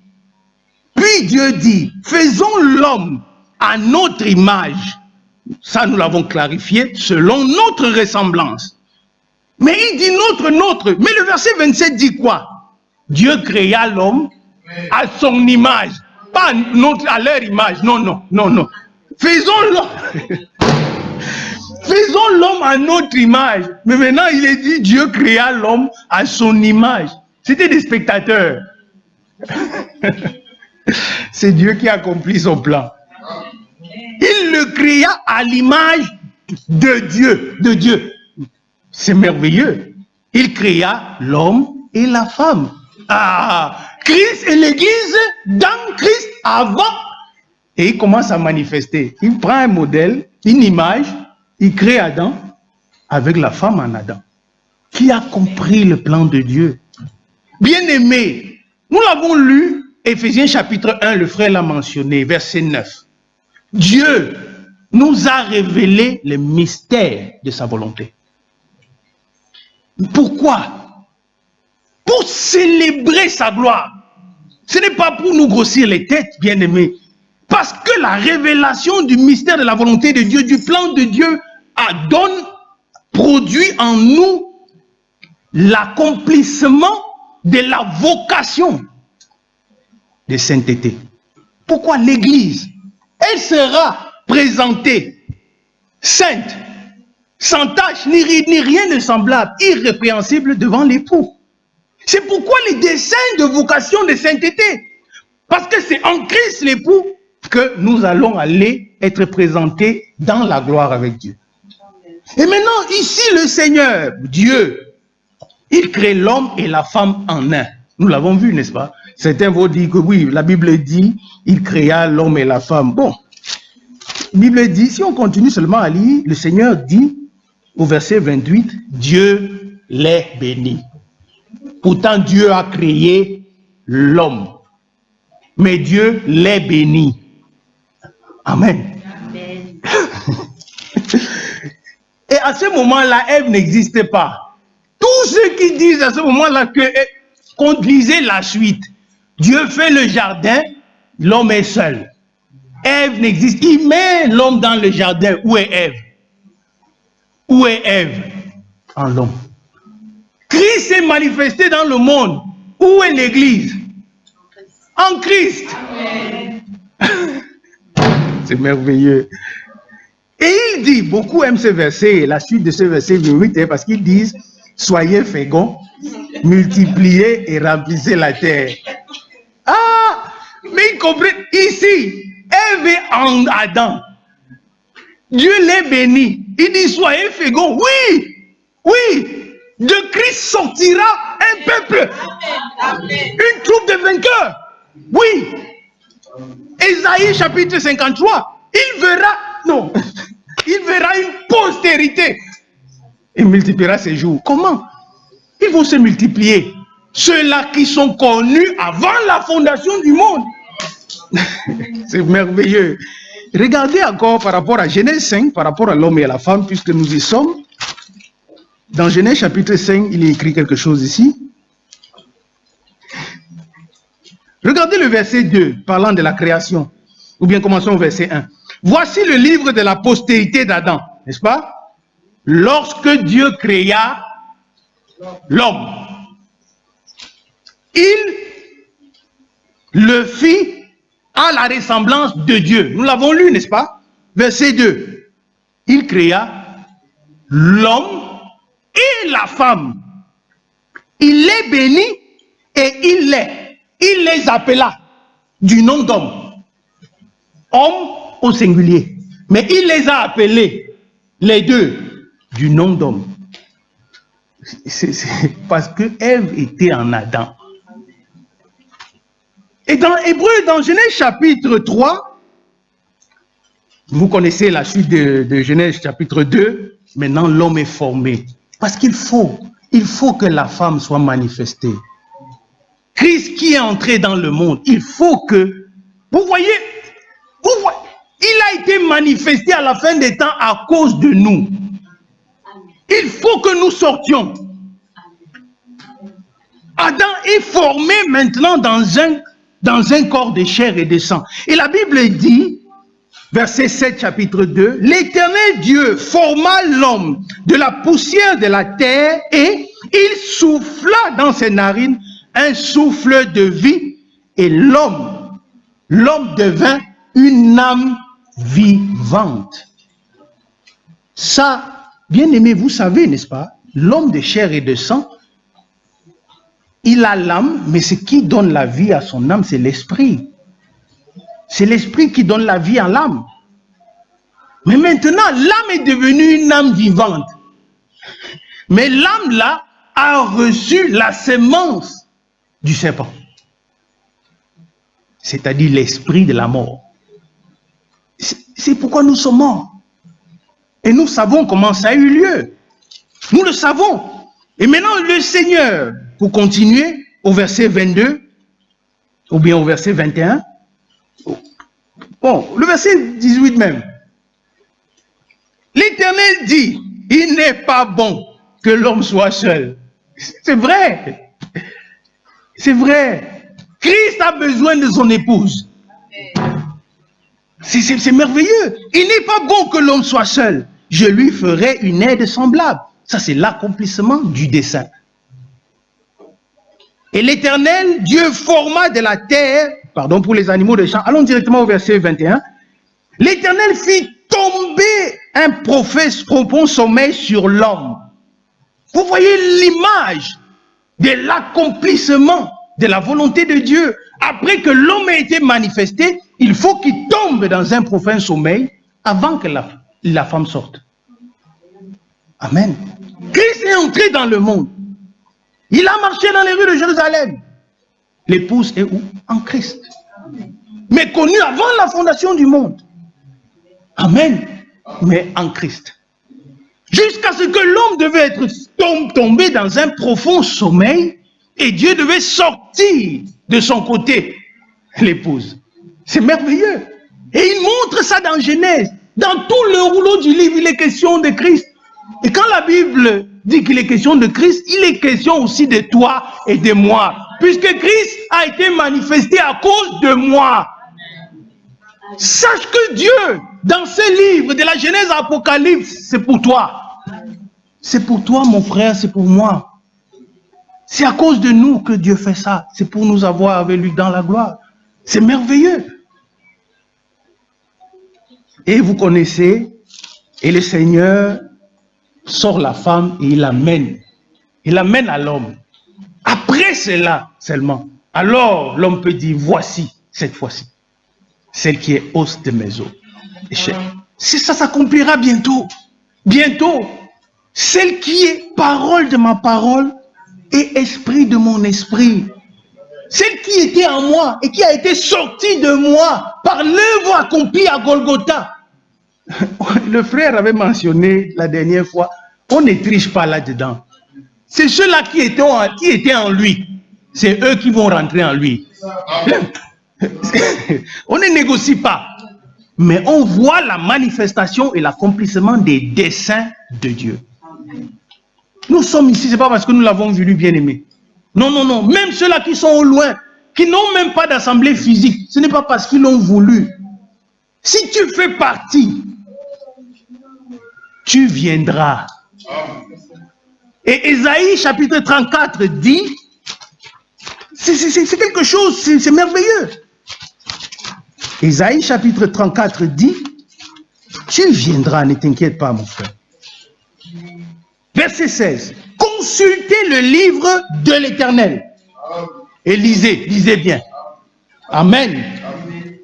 Speaker 2: puis Dieu dit, faisons l'homme à notre image. Ça, nous l'avons clarifié, selon notre ressemblance. Mais il dit notre. Mais le verset 27 dit quoi? Dieu créa l'homme à son image. Pas à leur image. Non. Faisons l'homme à notre image. Mais maintenant, il est dit, Dieu créa l'homme à son image. C'était des spectateurs. C'est Dieu qui accomplit son plan. Il le créa à l'image de Dieu. C'est merveilleux. Il créa l'homme et la femme. Christ et l'Église dans Christ avant. Et il commence à manifester. Il prend un modèle, une image, il crée Adam avec la femme en Adam. Qui a compris le plan de Dieu? Bien-aimés, nous l'avons lu, Éphésiens chapitre 1, le frère l'a mentionné, verset 9. Dieu nous a révélé le mystère de sa volonté. Pourquoi? Pour célébrer sa gloire. Ce n'est pas pour nous grossir les têtes, bien-aimés. Parce que la révélation du mystère de la volonté de Dieu, du plan de Dieu, produit en nous l'accomplissement de la vocation de sainteté. Pourquoi l'Église? Elle sera présentée sainte, sans tache, ni rien de semblable, irrépréhensible devant l'époux. C'est pourquoi les desseins de vocation de sainteté. Parce que c'est en Christ l'époux que nous allons aller être présentés dans la gloire avec Dieu. Et maintenant, ici, le Seigneur, Dieu, il crée l'homme et la femme en un. Nous l'avont vu, n'est-ce pas? Certains vont dire que oui, la Bible dit, il créa l'homme et la femme. Bon, la Bible dit, si on continue seulement à lire, le Seigneur dit, au verset 28, Dieu les bénit. Pourtant, Dieu a créé l'homme. Mais Dieu les bénit. Amen. Amen. Et à ce moment-là, Ève n'existait pas. Tous ceux qui disent à ce moment-là qu'on lisait la suite, Dieu fait le jardin, l'homme est seul. Ève n'existe. Il met l'homme dans le jardin. Où est Ève? Où est Ève? En l'homme. Christ s'est manifesté dans le monde. Où est l'Église? En Christ. C'est merveilleux. Et il dit, beaucoup aiment ce verset, la suite de ce verset 8, parce qu'ils disent, soyez féconds, multipliez et remplissez la terre. Mais ils comprennent, ici, Ève est en Adam. Dieu les bénit. Il dit, soyez féconds. Oui. De Christ sortira un peuple. Amen. Une troupe de vainqueurs. Oui. Ésaïe chapitre 53. Il verra une postérité. Il multipliera ses jours. Comment? Ils vont se multiplier. Ceux-là qui sont connus avant la fondation du monde. C'est merveilleux. Regardez encore par rapport à Genèse 5, par rapport à l'homme et à la femme, puisque nous y sommes. Dans Genèse chapitre 5, il est écrit quelque chose ici. Regardez le verset 2, parlant de la création. Ou bien commençons au verset 1. Voici le livre de la postérité d'Adam, n'est-ce pas? Lorsque Dieu créa l'homme, il le fit à la ressemblance de Dieu. Nous l'avons lu, n'est-ce pas? Verset 2. Il créa l'homme et la femme. Il les bénit et il les appela du nom d'homme. Homme au singulier. Mais il les a appelés, les deux, du nom d'homme. C'est parce que Ève était en Adam. Et dans Hébreu, dans Genèse chapitre 3, vous connaissez la suite de Genèse chapitre 2, maintenant l'homme est formé. Parce qu'il faut que la femme soit manifestée. Christ qui est entré dans le monde, il faut que, vous voyez, il a été manifesté à la fin des temps à cause de nous. Il faut que nous sortions. Adam est formé maintenant dans un corps de chair et de sang. Et la Bible dit, verset 7, chapitre 2, l'Éternel Dieu forma l'homme de la poussière de la terre et il souffla dans ses narines un souffle de vie et l'homme devint une âme vivante. Ça, bien aimé, vous savez, n'est-ce pas? L'homme de chair et de sang, il a l'âme, mais ce qui donne la vie à son âme, c'est l'esprit. C'est l'esprit qui donne la vie à l'âme. Mais maintenant, l'âme est devenue une âme vivante. Mais l'âme, là, a reçu la sémence du serpent. C'est-à-dire l'esprit de la mort. C'est pourquoi nous sommes morts. Et nous savons comment ça a eu lieu. Nous le savons. Et maintenant, le Seigneur, pour continuer, au verset 22, ou bien au verset 21, bon, le verset 18 même. L'Éternel dit, il n'est pas bon que l'homme soit seul. C'est vrai. C'est vrai. Christ a besoin de son épouse. C'est merveilleux. Il n'est pas bon que l'homme soit seul. Je lui ferai une aide semblable. Ça, c'est l'accomplissement du dessein. Et l'Éternel, Dieu forma de la terre, pardon pour les animaux de champ, allons directement au verset 21. L'Éternel fit tomber un profond sommeil sur l'homme. Vous voyez l'image de l'accomplissement de la volonté de Dieu. Après que l'homme ait été manifesté, il faut qu'il tombe dans un profond sommeil avant que la femme sorte. Amen. Christ est entré dans le monde. Il a marché dans les rues de Jérusalem. L'épouse est où? En Christ. Mais connue avant la fondation du monde. Amen. Mais en Christ. Jusqu'à ce que l'homme devait être tombé dans un profond sommeil et Dieu devait sortir de son côté l'épouse. C'est merveilleux. Et il montre ça dans Genèse. Dans tout le rouleau du livre, il est question de Christ. Et quand la Bible dit qu'il est question de Christ, il est question aussi de toi et de moi. Puisque Christ a été manifesté à cause de moi. Sache que Dieu, dans ces livres, de la Genèse à l'Apocalypse, c'est pour toi. C'est pour toi, mon frère, c'est pour moi. C'est à cause de nous que Dieu fait ça. C'est pour nous avoir avec lui dans la gloire. C'est merveilleux. Et vous connaissez, et le Seigneur sort la femme et il l'amène. Il l'amène à l'homme. Après cela seulement, alors l'homme peut dire, voici, cette fois-ci, celle qui est os de mes os. Si ça s'accomplira bientôt, bientôt, celle qui est parole de ma parole et esprit de mon esprit. Celle qui était en moi et qui a été sortie de moi par l'œuvre accomplie à Golgotha. Le frère avait mentionné la dernière fois, on ne triche pas là-dedans. C'est ceux-là qui étaient en lui. C'est eux qui vont rentrer en lui. On ne négocie pas. Mais on voit la manifestation et l'accomplissement des desseins de Dieu. Nous sommes ici, ce n'est pas parce que nous l'avons voulu bien aimer. Non, non, non. Même ceux-là qui sont au loin, qui n'ont même pas d'assemblée physique, ce n'est pas parce qu'ils l'ont voulu. Si tu fais partie, tu viendras. Et Ésaïe chapitre 34 dit, c'est quelque chose, c'est merveilleux. Ésaïe chapitre 34 dit, tu viendras, ne t'inquiète pas mon frère. Verset 16, consultez le livre de l'Éternel. Et lisez bien. Amen.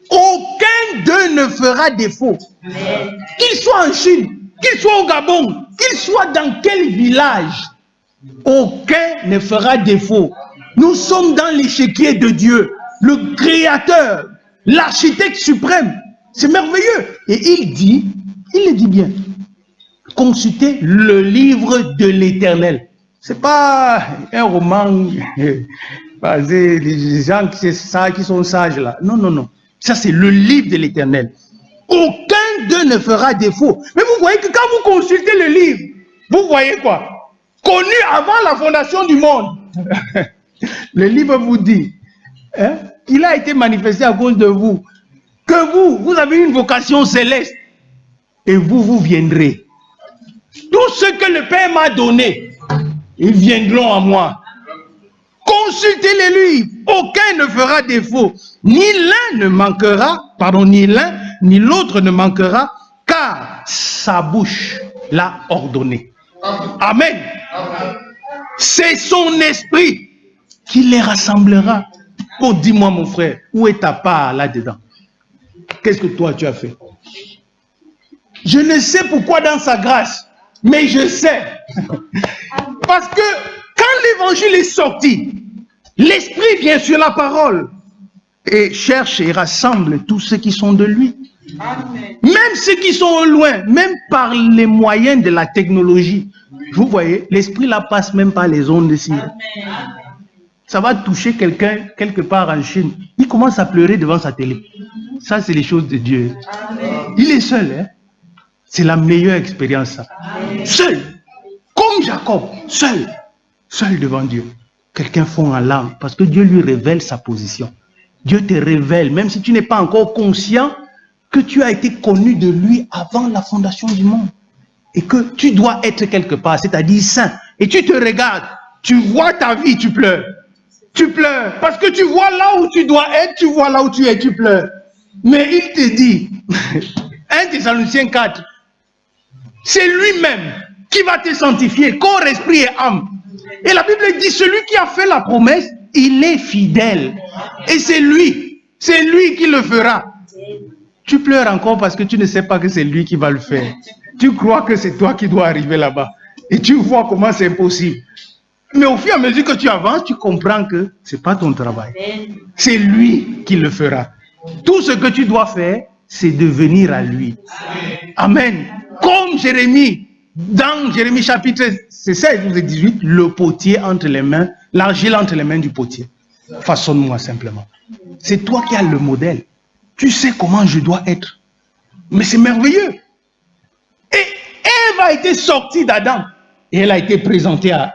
Speaker 2: Aucun d'eux ne fera défaut. Qu'il soit en Chine, qu'il soit au Gabon, qu'il soit dans quel village, aucun ne fera défaut. Nous sommes dans l'échiquier de Dieu, le Créateur, l'architecte suprême. C'est merveilleux. Et il le dit bien, consultez le livre de l'Éternel. C'est pas un roman basé les gens qui sont sages là. Non, non, non. Ça, c'est le livre de l'Éternel. Aucun d'eux ne fera défaut. Mais vous voyez que quand vous consultez le livre, vous voyez quoi? Connu avant la fondation du monde. Le livre vous dit, hein, il a été manifesté à cause de vous. Que vous avez une vocation céleste. Et vous viendrez. Tout ce que le Père m'a donné, ils viendront à moi. Consultez les livres, aucun ne fera défaut. Ni l'un ne manquera, ni l'un, ni l'autre ne manquera, car sa bouche l'a ordonné. Amen. C'est son esprit qui les rassemblera. Oh, dis-moi mon frère, où est ta part là-dedans? Qu'est-ce que toi tu as fait? Je ne sais pourquoi dans sa grâce, mais je sais. Parce que quand l'évangile est sorti, l'esprit vient sur la parole et cherche et rassemble tous ceux qui sont de lui. Amen. Même ceux qui sont au loin, même par les moyens de la technologie. Vous voyez, l'esprit là passe même par les ondes ici. Ça va toucher quelqu'un quelque part en Chine. Il commence à pleurer devant sa télé. Ça, c'est les choses de Dieu. Amen. Il est seul. Hein? C'est la meilleure expérience. Ça. Seul. Comme Jacob. Seul. Seul devant Dieu. Quelqu'un fond en larmes parce que Dieu lui révèle sa position. Dieu te révèle, même si tu n'es pas encore conscient, que tu as été connu de lui avant la fondation du monde. Et que tu dois être quelque part, c'est-à-dire saint. Et tu te regardes, tu vois ta vie, tu pleures. Tu pleures parce que tu vois là où tu dois être, tu vois là où tu es, tu pleures. Mais il te dit, 1 Thessaloniciens 4, c'est lui-même qui va te sanctifier, corps, esprit et âme. Et la Bible dit, celui qui a fait la promesse, il est fidèle. Et c'est lui qui le fera. Tu pleures encore parce que tu ne sais pas que c'est lui qui va le faire. Tu crois que c'est toi qui dois arriver là-bas. Et tu vois comment c'est impossible. Mais au fur et à mesure que tu avances, tu comprends que ce n'est pas ton travail. C'est lui qui le fera. Tout ce que tu dois faire, c'est de venir à lui. Amen. Comme Jérémie, dans Jérémie chapitre 16 ou 18, le potier entre les mains, l'argile entre les mains du potier. Façonne-moi simplement. C'est toi qui as le modèle. Tu sais comment je dois être. Mais c'est merveilleux. Et Ève a été sortie d'Adam. Et elle a été présentée à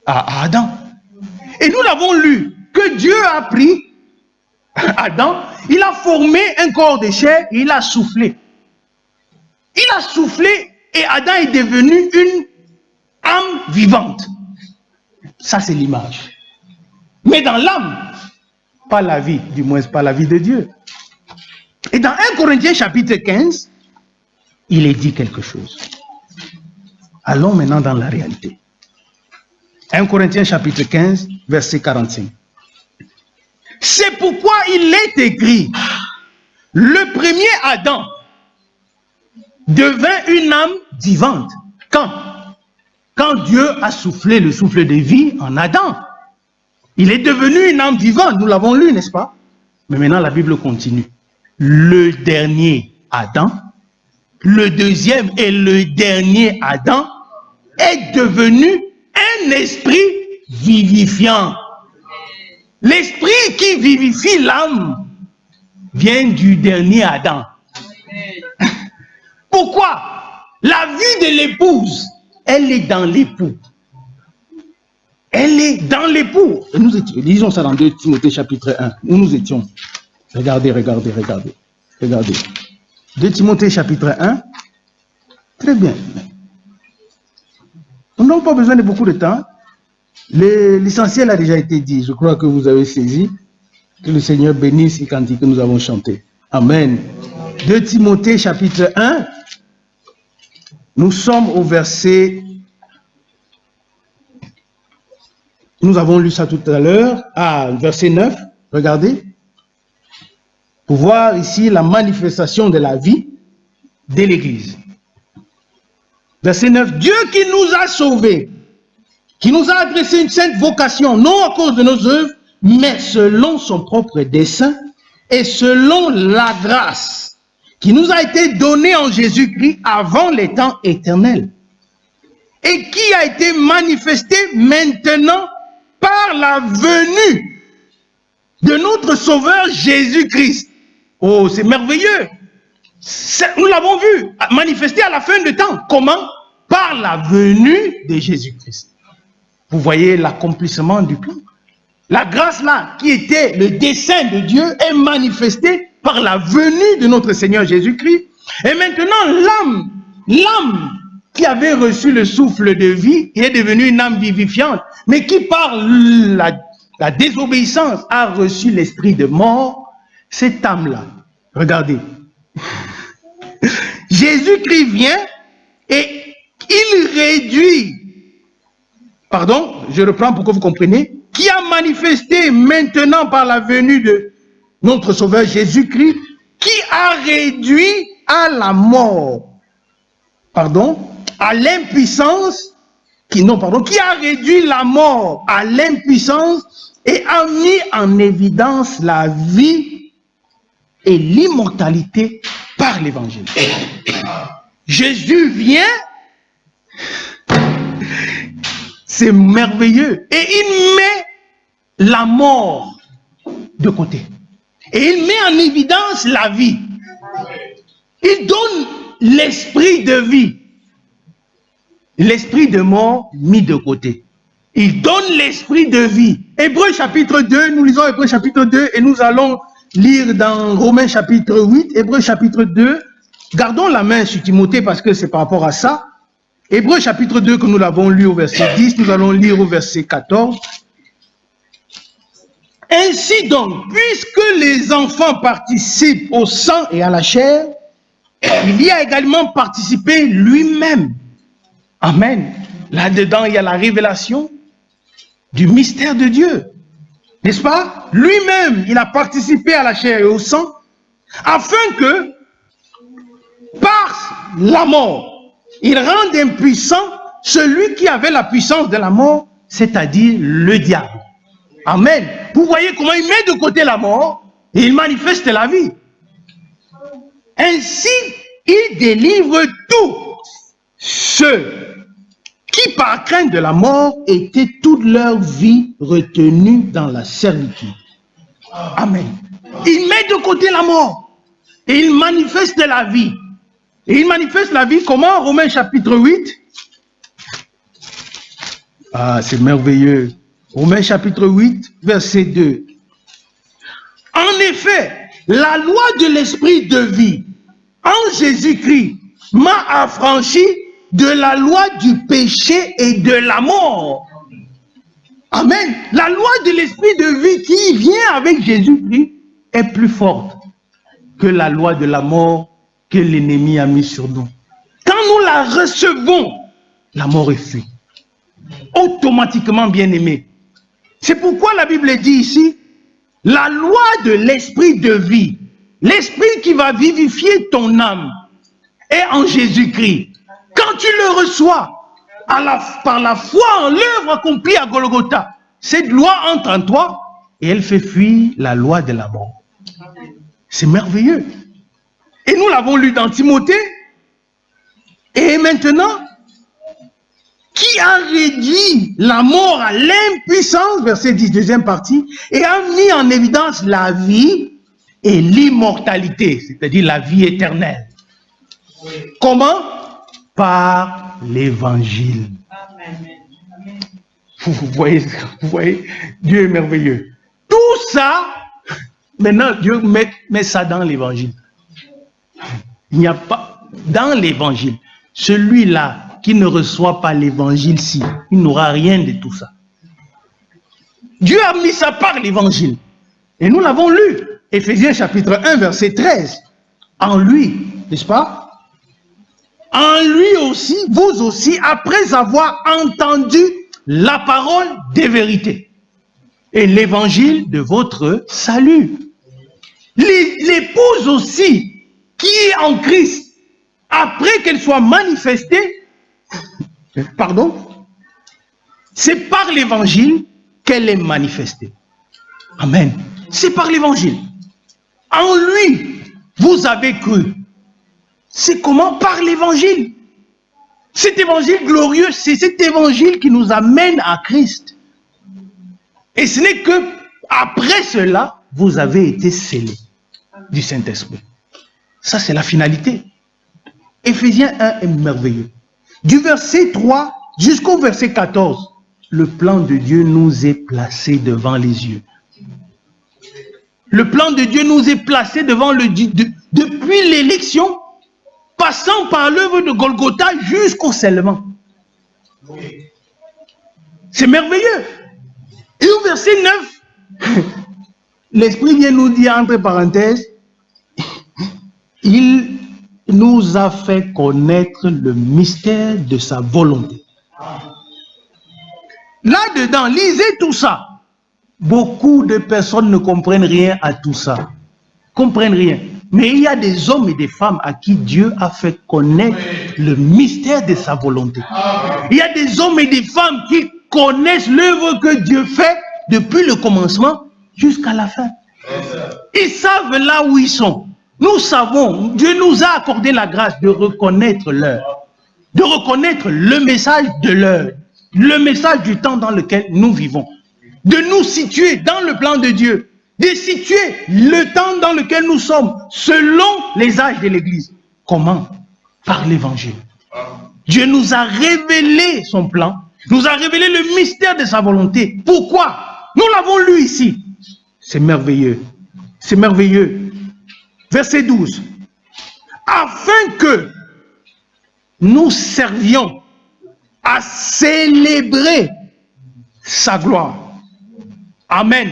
Speaker 2: Adam. Et nous l'avons lu, que Dieu a pris Adam, il a formé un corps de chair et il a soufflé. Il a soufflé et Adam est devenu une âme vivante. Ça, c'est l'image. Mais dans l'âme, pas la vie, du moins pas la vie de Dieu. Et dans 1 Corinthiens chapitre 15, il est dit quelque chose. Allons maintenant dans la réalité. 1 Corinthiens chapitre 15, verset 45. C'est pourquoi il est écrit, le premier Adam devint une âme vivante. Quand Dieu a soufflé le souffle de vie en Adam, il est devenu une âme vivante. Nous l'avons lu, n'est-ce pas? Mais maintenant la Bible continue. Le dernier Adam, le deuxième et le dernier Adam est devenu un esprit vivifiant. L'esprit qui vivifie l'âme vient du dernier Adam. Pourquoi? La vie de l'épouse, elle est dans l'époux. Elle est dans l'époux. Nous étions, lisons ça dans 2 Timothée chapitre 1, où nous étions. Regardez. 2 Timothée chapitre 1. Très bien. Nous n'avons pas besoin de beaucoup de temps. L'essentiel a déjà été dit. Je crois que vous avez saisi. Que le Seigneur bénisse les cantiques que nous avons chantés. Amen. 2 Timothée chapitre 1. Nous sommes au verset... Nous avons lu ça tout à l'heure. Verset 9. Regardez. Pour voir ici la manifestation de la vie de l'Église. Verset 9. Dieu qui nous a sauvés, qui nous a adressé une sainte vocation, non à cause de nos œuvres, mais selon son propre dessein et selon la grâce qui nous a été donnée en Jésus-Christ avant les temps éternels et qui a été manifestée maintenant par la venue de notre Sauveur Jésus-Christ. Oh, c'est merveilleux! Nous l'avons vu manifesté à la fin du temps. Comment? Par la venue de Jésus-Christ. Vous voyez l'accomplissement du plan. La grâce là, qui était le dessein de Dieu, est manifestée par la venue de notre Seigneur Jésus-Christ. Et maintenant, l'âme qui avait reçu le souffle de vie, qui est devenue une âme vivifiante, mais qui par la désobéissance a reçu l'esprit de mort, cette âme-là, regardez, Jésus-Christ vient et il réduit, pardon, je reprends pour que vous compreniez, qui a manifesté maintenant par la venue de notre Sauveur Jésus-Christ, qui a réduit à la mort, pardon, à l'impuissance, qui a réduit la mort à l'impuissance et a mis en évidence la vie et l'immortalité par l'évangile. Jésus vient, c'est merveilleux, et il met la mort de côté. Et il met en évidence la vie. Il donne l'esprit de vie. L'esprit de mort mis de côté. Il donne l'esprit de vie. Hébreux chapitre 2, nous lisons Hébreux chapitre 2 et nous allons lire dans Romains chapitre 8, Hébreux chapitre 2. Gardons la main sur Timothée parce que c'est par rapport à ça. Hébreux chapitre 2 que nous l'avons lu au verset 10, nous allons lire au verset 14. Ainsi donc, puisque les enfants participent au sang et à la chair, il y a également participé lui-même. Amen. Là-dedans, il y a la révélation du mystère de Dieu. N'est-ce pas? Lui-même, il a participé à la chair et au sang, afin que, par la mort, il rende impuissant celui qui avait la puissance de la mort, c'est-à-dire le diable. Amen. Vous voyez comment il met de côté la mort et il manifeste la vie. Ainsi, il délivre tous ceux qui, par crainte de la mort, étaient toute leur vie retenus dans la servitude. Amen. Il met de côté la mort et il manifeste la vie. Et il manifeste la vie comment? Romains chapitre 8. Ah, c'est merveilleux. Romains chapitre 8, verset 2. En effet, la loi de l'esprit de vie en Jésus-Christ m'a affranchi de la loi du péché et de la mort. Amen. La loi de l'esprit de vie qui vient avec Jésus-Christ est plus forte que la loi de la mort que l'ennemi a mis sur nous. Quand nous la recevons, la mort est fuie. Automatiquement, bien aimé. C'est pourquoi la Bible dit ici, la loi de l'esprit de vie, l'esprit qui va vivifier ton âme, est en Jésus-Christ. Quand tu le reçois par la foi en l'œuvre accomplie à Golgotha, cette loi entre en toi et elle fait fuir la loi de la mort. C'est merveilleux. Et nous l'avons lu dans Timothée. Et maintenant, qui a réduit la mort à l'impuissance, verset 10, deuxième partie, et a mis en évidence la vie et l'immortalité, c'est-à-dire la vie éternelle. Comment? Par l'évangile. Vous voyez, Dieu est merveilleux. Tout ça, maintenant, Dieu met ça dans l'évangile. Il n'y a pas, dans l'évangile, celui-là qui ne reçoit pas l'évangile-ci, il n'aura rien de tout ça. Dieu a mis ça par l'évangile. Et nous l'avons lu. Éphésiens chapitre 1, verset 13. En lui, n'est-ce pas? En lui aussi, vous aussi, après avoir entendu la parole des vérités et l'évangile de votre salut. L'épouse aussi, qui est en Christ, après qu'elle soit manifestée, pardon, c'est par l'évangile qu'elle est manifestée. Amen. C'est par l'évangile. En lui, vous avez cru. C'est comment? Par l'évangile. Cet évangile glorieux, c'est cet évangile qui nous amène à Christ. Et ce n'est que après cela, vous avez été scellés du Saint-Esprit. Ça, c'est la finalité. Éphésiens 1 est merveilleux. Du verset 3 jusqu'au verset 14, le plan de Dieu nous est placé devant les yeux. Le plan de Dieu nous est placé devant depuis l'élection, passant par l'œuvre de Golgotha jusqu'au scellement. C'est merveilleux. Et au verset 9, l'Esprit vient nous dire, entre parenthèses, il nous a fait connaître le mystère de sa volonté. Là-dedans, lisez tout ça. Beaucoup de personnes ne comprennent rien à tout ça. Comprennent rien. Mais il y a des hommes et des femmes à qui Dieu a fait connaître le mystère de sa volonté. Il y a des hommes et des femmes qui connaissent l'œuvre que Dieu fait depuis le commencement jusqu'à la fin. Ils savent là où ils sont. Nous savons, Dieu nous a accordé la grâce de reconnaître l'heure, de reconnaître le message de l'heure, le message du temps dans lequel nous vivons, de nous situer dans le plan de Dieu, de situer le temps dans lequel nous sommes selon les âges de l'Église. Comment? Par l'évangile. Dieu nous a révélé son plan, nous a révélé le mystère de sa volonté. Pourquoi? Nous l'avons lu ici. C'est merveilleux. C'est merveilleux. Verset 12. Afin que nous servions à célébrer sa gloire. Amen.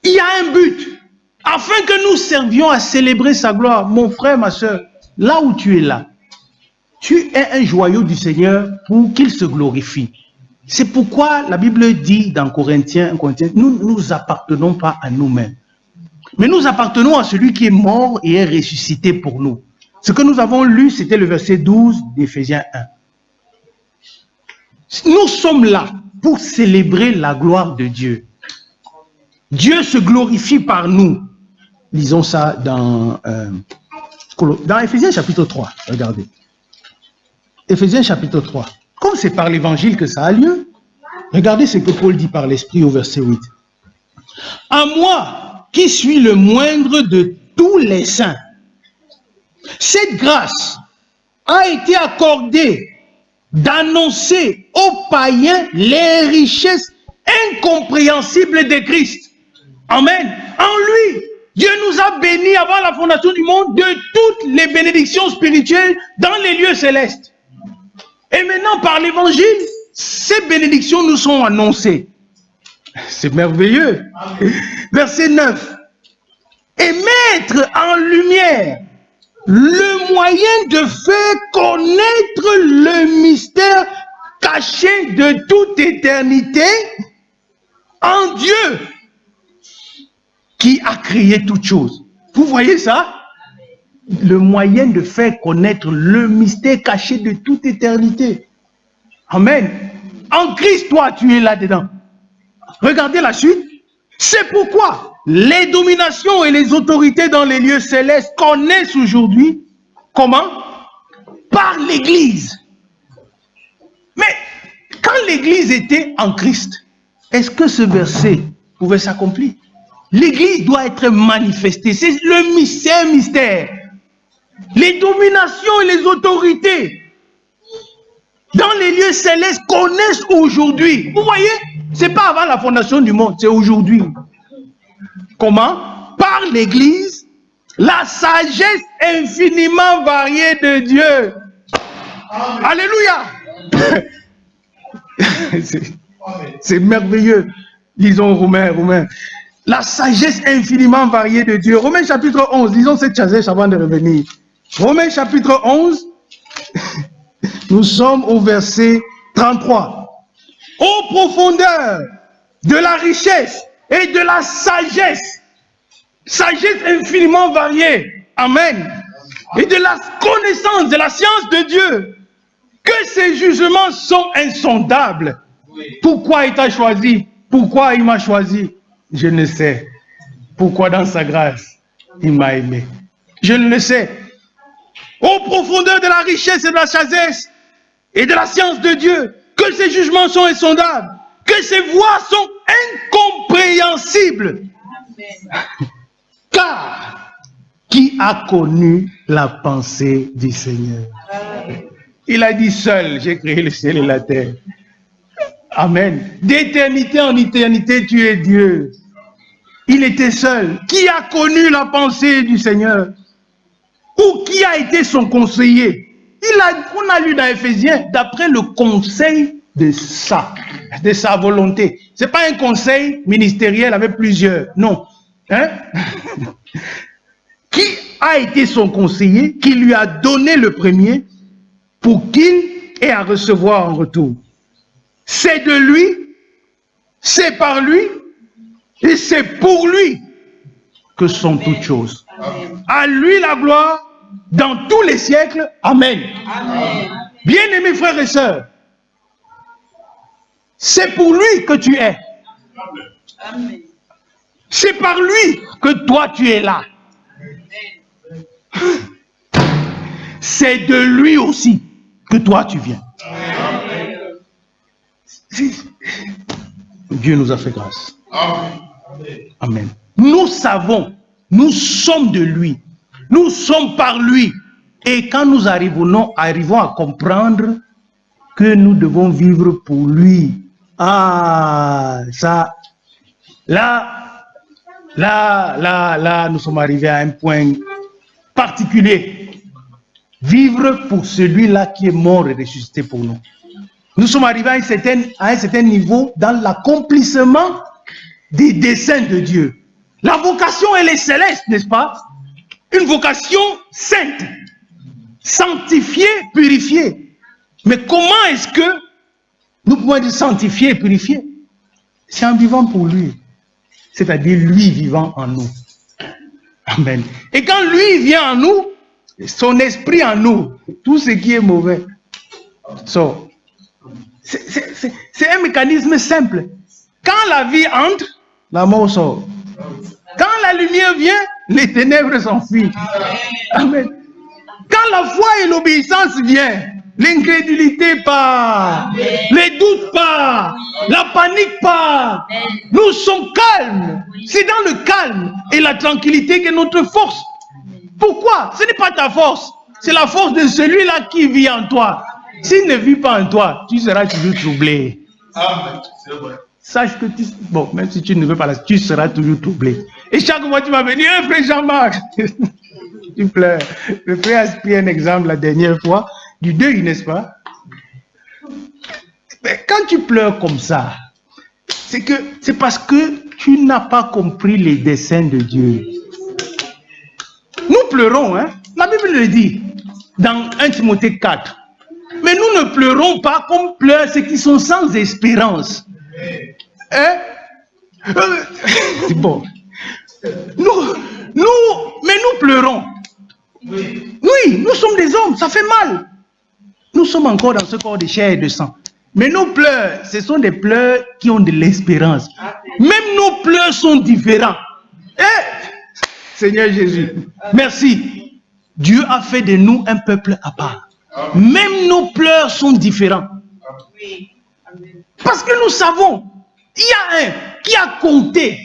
Speaker 2: Il y a un but. Afin que nous servions à célébrer sa gloire. Mon frère, ma soeur, là où tu es là, tu es un joyau du Seigneur pour qu'il se glorifie. C'est pourquoi la Bible dit dans Corinthiens, nous ne nous appartenons pas à nous-mêmes. Mais nous appartenons à celui qui est mort et est ressuscité pour nous. Ce que nous avons lu, c'était le verset 12 d'Éphésiens 1. Nous sommes là pour célébrer la gloire de Dieu. Dieu se glorifie par nous. Lisons ça dans Éphésiens chapitre 3. Regardez. Éphésiens chapitre 3. Comme c'est par l'évangile que ça a lieu, regardez ce que Paul dit par l'Esprit au verset 8. À moi, qui suis le moindre de tous les saints, cette grâce a été accordée d'annoncer aux païens les richesses incompréhensibles de Christ. Amen. En lui, Dieu nous a bénis avant la fondation du monde de toutes les bénédictions spirituelles dans les lieux célestes. Et maintenant, par l'évangile, ces bénédictions nous sont annoncées. C'est merveilleux. Amen. Verset 9. Et mettre en lumière le moyen de faire connaître le mystère caché de toute éternité en Dieu qui a créé toutes choses. Vous voyez ça? Le moyen de faire connaître le mystère caché de toute éternité. Amen. En Christ, toi, tu es là-dedans. Regardez la suite. C'est pourquoi les dominations et les autorités dans les lieux célestes connaissent aujourd'hui, comment? Par l'Église. Mais quand l'Église était en Christ, est-ce que ce verset pouvait s'accomplir? L'Église doit être manifestée. C'est le mystère. Les dominations et les autorités dans les lieux célestes connaissent aujourd'hui. Vous voyez? Ce n'est pas avant la fondation du monde, c'est aujourd'hui. Comment? Par l'Église, la sagesse infiniment variée de Dieu. Amen. Alléluia. C'est merveilleux. Lisons Romains. La sagesse infiniment variée de Dieu. Romains chapitre 11, lisons cette sagesse avant de revenir. Romains chapitre 11, nous sommes au verset 33. Ô profondeur de la richesse et de la sagesse, sagesse infiniment variée, amen, et de la connaissance, de la science de Dieu, que ses jugements sont insondables. Pourquoi il t'a choisi? Pourquoi il m'a choisi? Je ne sais. Pourquoi dans sa grâce, il m'a aimé? Je ne le sais. Ô profondeur de la richesse et de la sagesse et de la science de Dieu, que ses jugements sont insondables, que ses voies sont incompréhensibles. Car qui a connu la pensée du Seigneur? Il a dit seul, j'ai créé le ciel et la terre. Amen. D'éternité en éternité, tu es Dieu. Il était seul. Qui a connu la pensée du Seigneur? Ou qui a été son conseiller? On a lu dans Éphésiens, d'après le conseil de sa volonté. Ce n'est pas un conseil ministériel avec plusieurs, non. Hein? Qui a été son conseiller, qui lui a donné le premier pour qu'il ait à recevoir en retour? C'est de lui, c'est par lui, et c'est pour lui que sont toutes choses. Amen. À lui la gloire dans tous les siècles. Amen. Amen. Bien-aimés frères et sœurs, c'est pour lui que tu es. Amen. C'est par lui que toi tu es là. Amen. C'est de lui aussi que toi tu viens. Amen. Dieu nous a fait grâce. Amen. Amen. Nous savons, nous sommes de lui, nous sommes par lui. Et quand nous arrivons à comprendre que nous devons vivre pour lui, ça, là, nous sommes arrivés à un point particulier. Vivre pour celui-là qui est mort et ressuscité pour nous. Nous sommes arrivés à un certain niveau dans l'accomplissement des desseins de Dieu. La vocation, elle est céleste, n'est-ce pas? Une vocation sainte, sanctifiée, purifiée. Mais comment est-ce que nous pouvons être sanctifiés et purifiés? C'est en vivant pour lui. C'est-à-dire lui vivant en nous. Amen. Et quand lui vient en nous, son esprit en nous, tout ce qui est mauvais. C'est un mécanisme simple. Quand la vie entre, la mort sort. Quand la lumière vient, les ténèbres s'enfuient. Amen. Quand la foi et l'obéissance viennent, l'incrédulité part, les doutes partent, la panique part. Nous sommes calmes. C'est dans le calme et la tranquillité qu'est notre force. Pourquoi? Ce n'est pas ta force, c'est la force de celui-là qui vit en toi. S'il ne vit pas en toi, tu seras toujours troublé. Amen. C'est vrai. Sache que même si tu ne veux pas, tu seras toujours troublé. Et chaque fois tu vas venir, frère Jean-Marc, tu pleures. Le frère a pris un exemple la dernière fois, du deuil, n'est-ce pas? Mais quand tu pleures comme ça, c'est parce que tu n'as pas compris les desseins de Dieu. Nous pleurons, hein? La Bible le dit dans 1 Timothée 4. Mais nous ne pleurons pas comme pleurent ceux qui sont sans espérance. Hein? C'est bon. Mais nous pleurons. Oui, nous sommes des hommes, ça fait mal. Nous sommes encore dans ce corps de chair et de sang. Mais nos pleurs, ce sont des pleurs qui ont de l'espérance. Même nos pleurs sont différents. Seigneur Jésus, merci. Dieu a fait de nous un peuple à part. Même nos pleurs sont différents. Parce que nous savons, il y a un qui a compté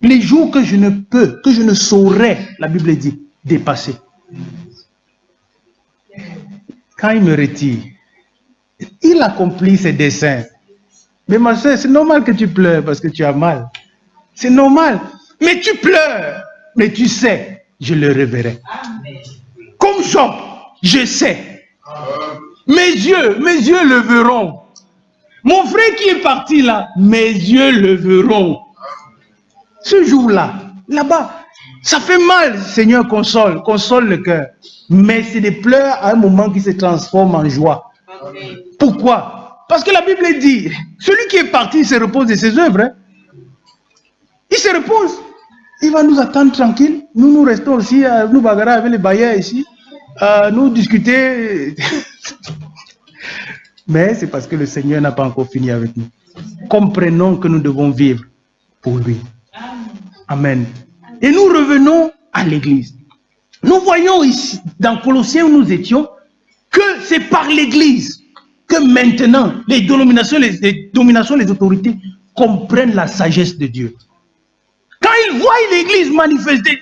Speaker 2: les jours que je ne peux, que je ne saurais, la Bible dit, dépasser. Quand il me retire, il accomplit ses desseins. Mais ma soeur, c'est normal que tu pleures parce que tu as mal. C'est normal. Mais tu pleures. Mais tu sais, je le reverrai. Comme Job, je sais. Mes yeux le verront. Mon frère qui est parti là, mes yeux le verront. Ce jour-là, là-bas, ça fait mal. Seigneur, console le cœur. Mais c'est des pleurs à un moment qui se transforment en joie. Pourquoi? Parce que la Bible dit, celui qui est parti, il se repose de ses œuvres. Hein. Il se repose. Il va nous attendre tranquille. Nous restons aussi, nous bagarrer avec les bailleurs ici, nous discuter. Mais c'est parce que le Seigneur n'a pas encore fini avec nous. Comprenons que nous devons vivre pour lui. Amen. Et nous revenons à l'église. Nous voyons ici, dans Colossiens où nous étions, que c'est par l'église que maintenant les dominations, les autorités comprennent la sagesse de Dieu. Quand ils voient l'église manifester,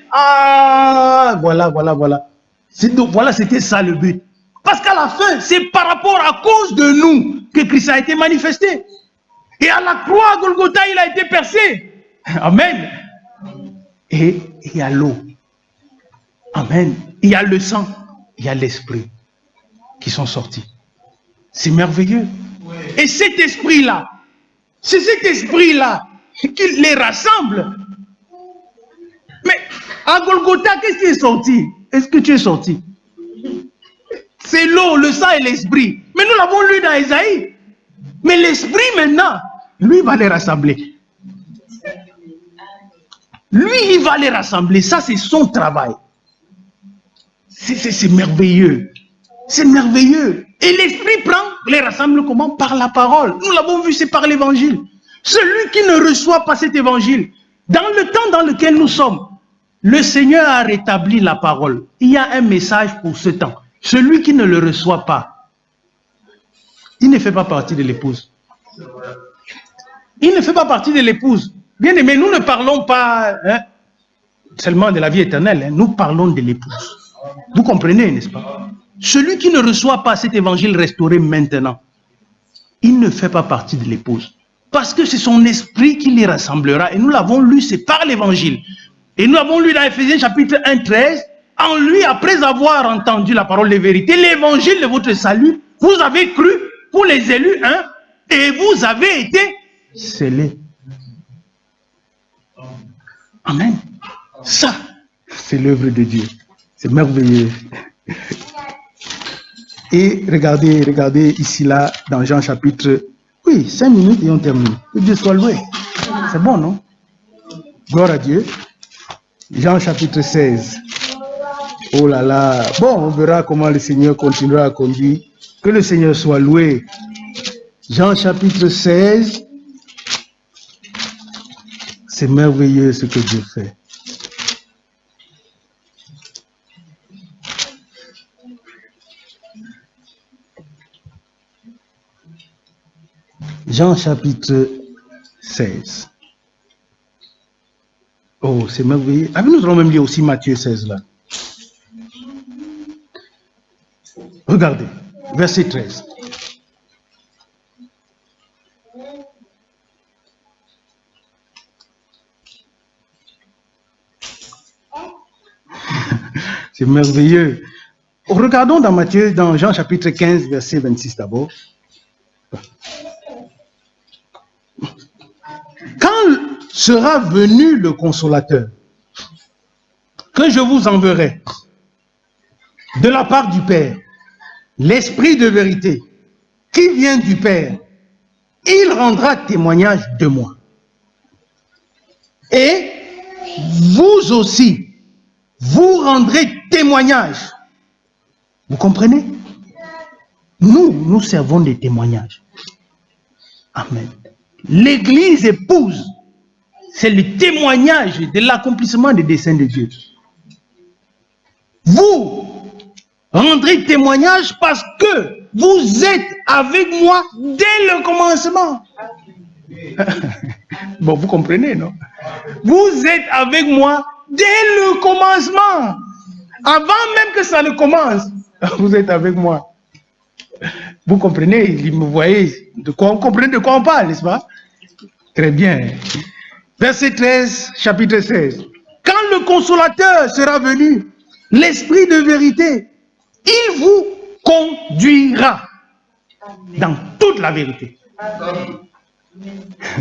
Speaker 2: voilà. Voilà, c'était ça le but. Parce qu'à la fin, c'est par rapport à cause de nous que Christ a été manifesté. Et à la croix, à Golgotha, il a été percé. Amen. Et il y a l'eau. Amen. Il y a le sang. Il y a l'esprit qui sont sortis. C'est merveilleux. Et cet esprit-là, c'est cet esprit-là qui les rassemble. Mais à Golgotha, qu'est-ce qui est sorti? Est-ce que tu es sorti? C'est l'eau, le sang et l'esprit. Mais nous l'avons lu dans Isaïe. Mais l'esprit maintenant, lui va les rassembler. Lui, il va les rassembler. Ça, c'est son travail. C'est merveilleux. C'est merveilleux. Et l'esprit prend, les rassemble comment? Par la parole. Nous l'avons vu, c'est par l'évangile. Celui qui ne reçoit pas cet évangile, dans le temps dans lequel nous sommes, le Seigneur a rétabli la parole. Il y a un message pour ce temps. Celui qui ne le reçoit pas, il ne fait pas partie de l'épouse. Il ne fait pas partie de l'épouse. Bien aimé, nous ne parlons pas seulement de la vie éternelle. Nous parlons de l'épouse. Vous comprenez, n'est-ce pas? Celui qui ne reçoit pas cet évangile restauré maintenant, il ne fait pas partie de l'épouse. Parce que c'est son esprit qui les rassemblera. Et nous l'avons lu, c'est par l'évangile. Et nous l'avons lu dans Ephésiens chapitre 1, 13. En lui, après avoir entendu la parole de vérité, l'évangile de votre salut, vous avez cru pour les élus, et vous avez été scellés. Amen. Ça, c'est l'œuvre de Dieu. C'est merveilleux. Et regardez ici, là, dans Jean chapitre... Oui, 5 minutes et on termine. Que Dieu soit loué. C'est bon, non? Gloire à Dieu. Jean chapitre 16. Oh là là. Bon, on verra comment le Seigneur continuera à conduire. Que le Seigneur soit loué. Jean chapitre 16. C'est merveilleux ce que Dieu fait. Jean chapitre 16. Oh, c'est merveilleux. Ah, nous allons même lire aussi Matthieu 16 là. Regardez, verset 13. C'est merveilleux. Regardons dans Jean chapitre 15, verset 26 d'abord. Quand sera venu le consolateur, que je vous enverrai de la part du Père, l'Esprit de vérité, qui vient du Père, il rendra témoignage de moi. Et vous aussi, vous rendrez témoignage. Vous comprenez? Nous servons des témoignages. Amen. L'Église épouse, c'est le témoignage de l'accomplissement des desseins de Dieu. Vous rendrez témoignage parce que vous êtes avec moi dès le commencement. Bon, vous comprenez, non? Vous êtes avec moi dès le commencement. Avant même que ça ne commence, vous êtes avec moi. Vous comprenez, vous voyez de quoi on parle, n'est-ce pas? Très bien. Verset 13, chapitre 16. Quand le consolateur sera venu, l'Esprit de vérité, il vous conduira dans toute la vérité.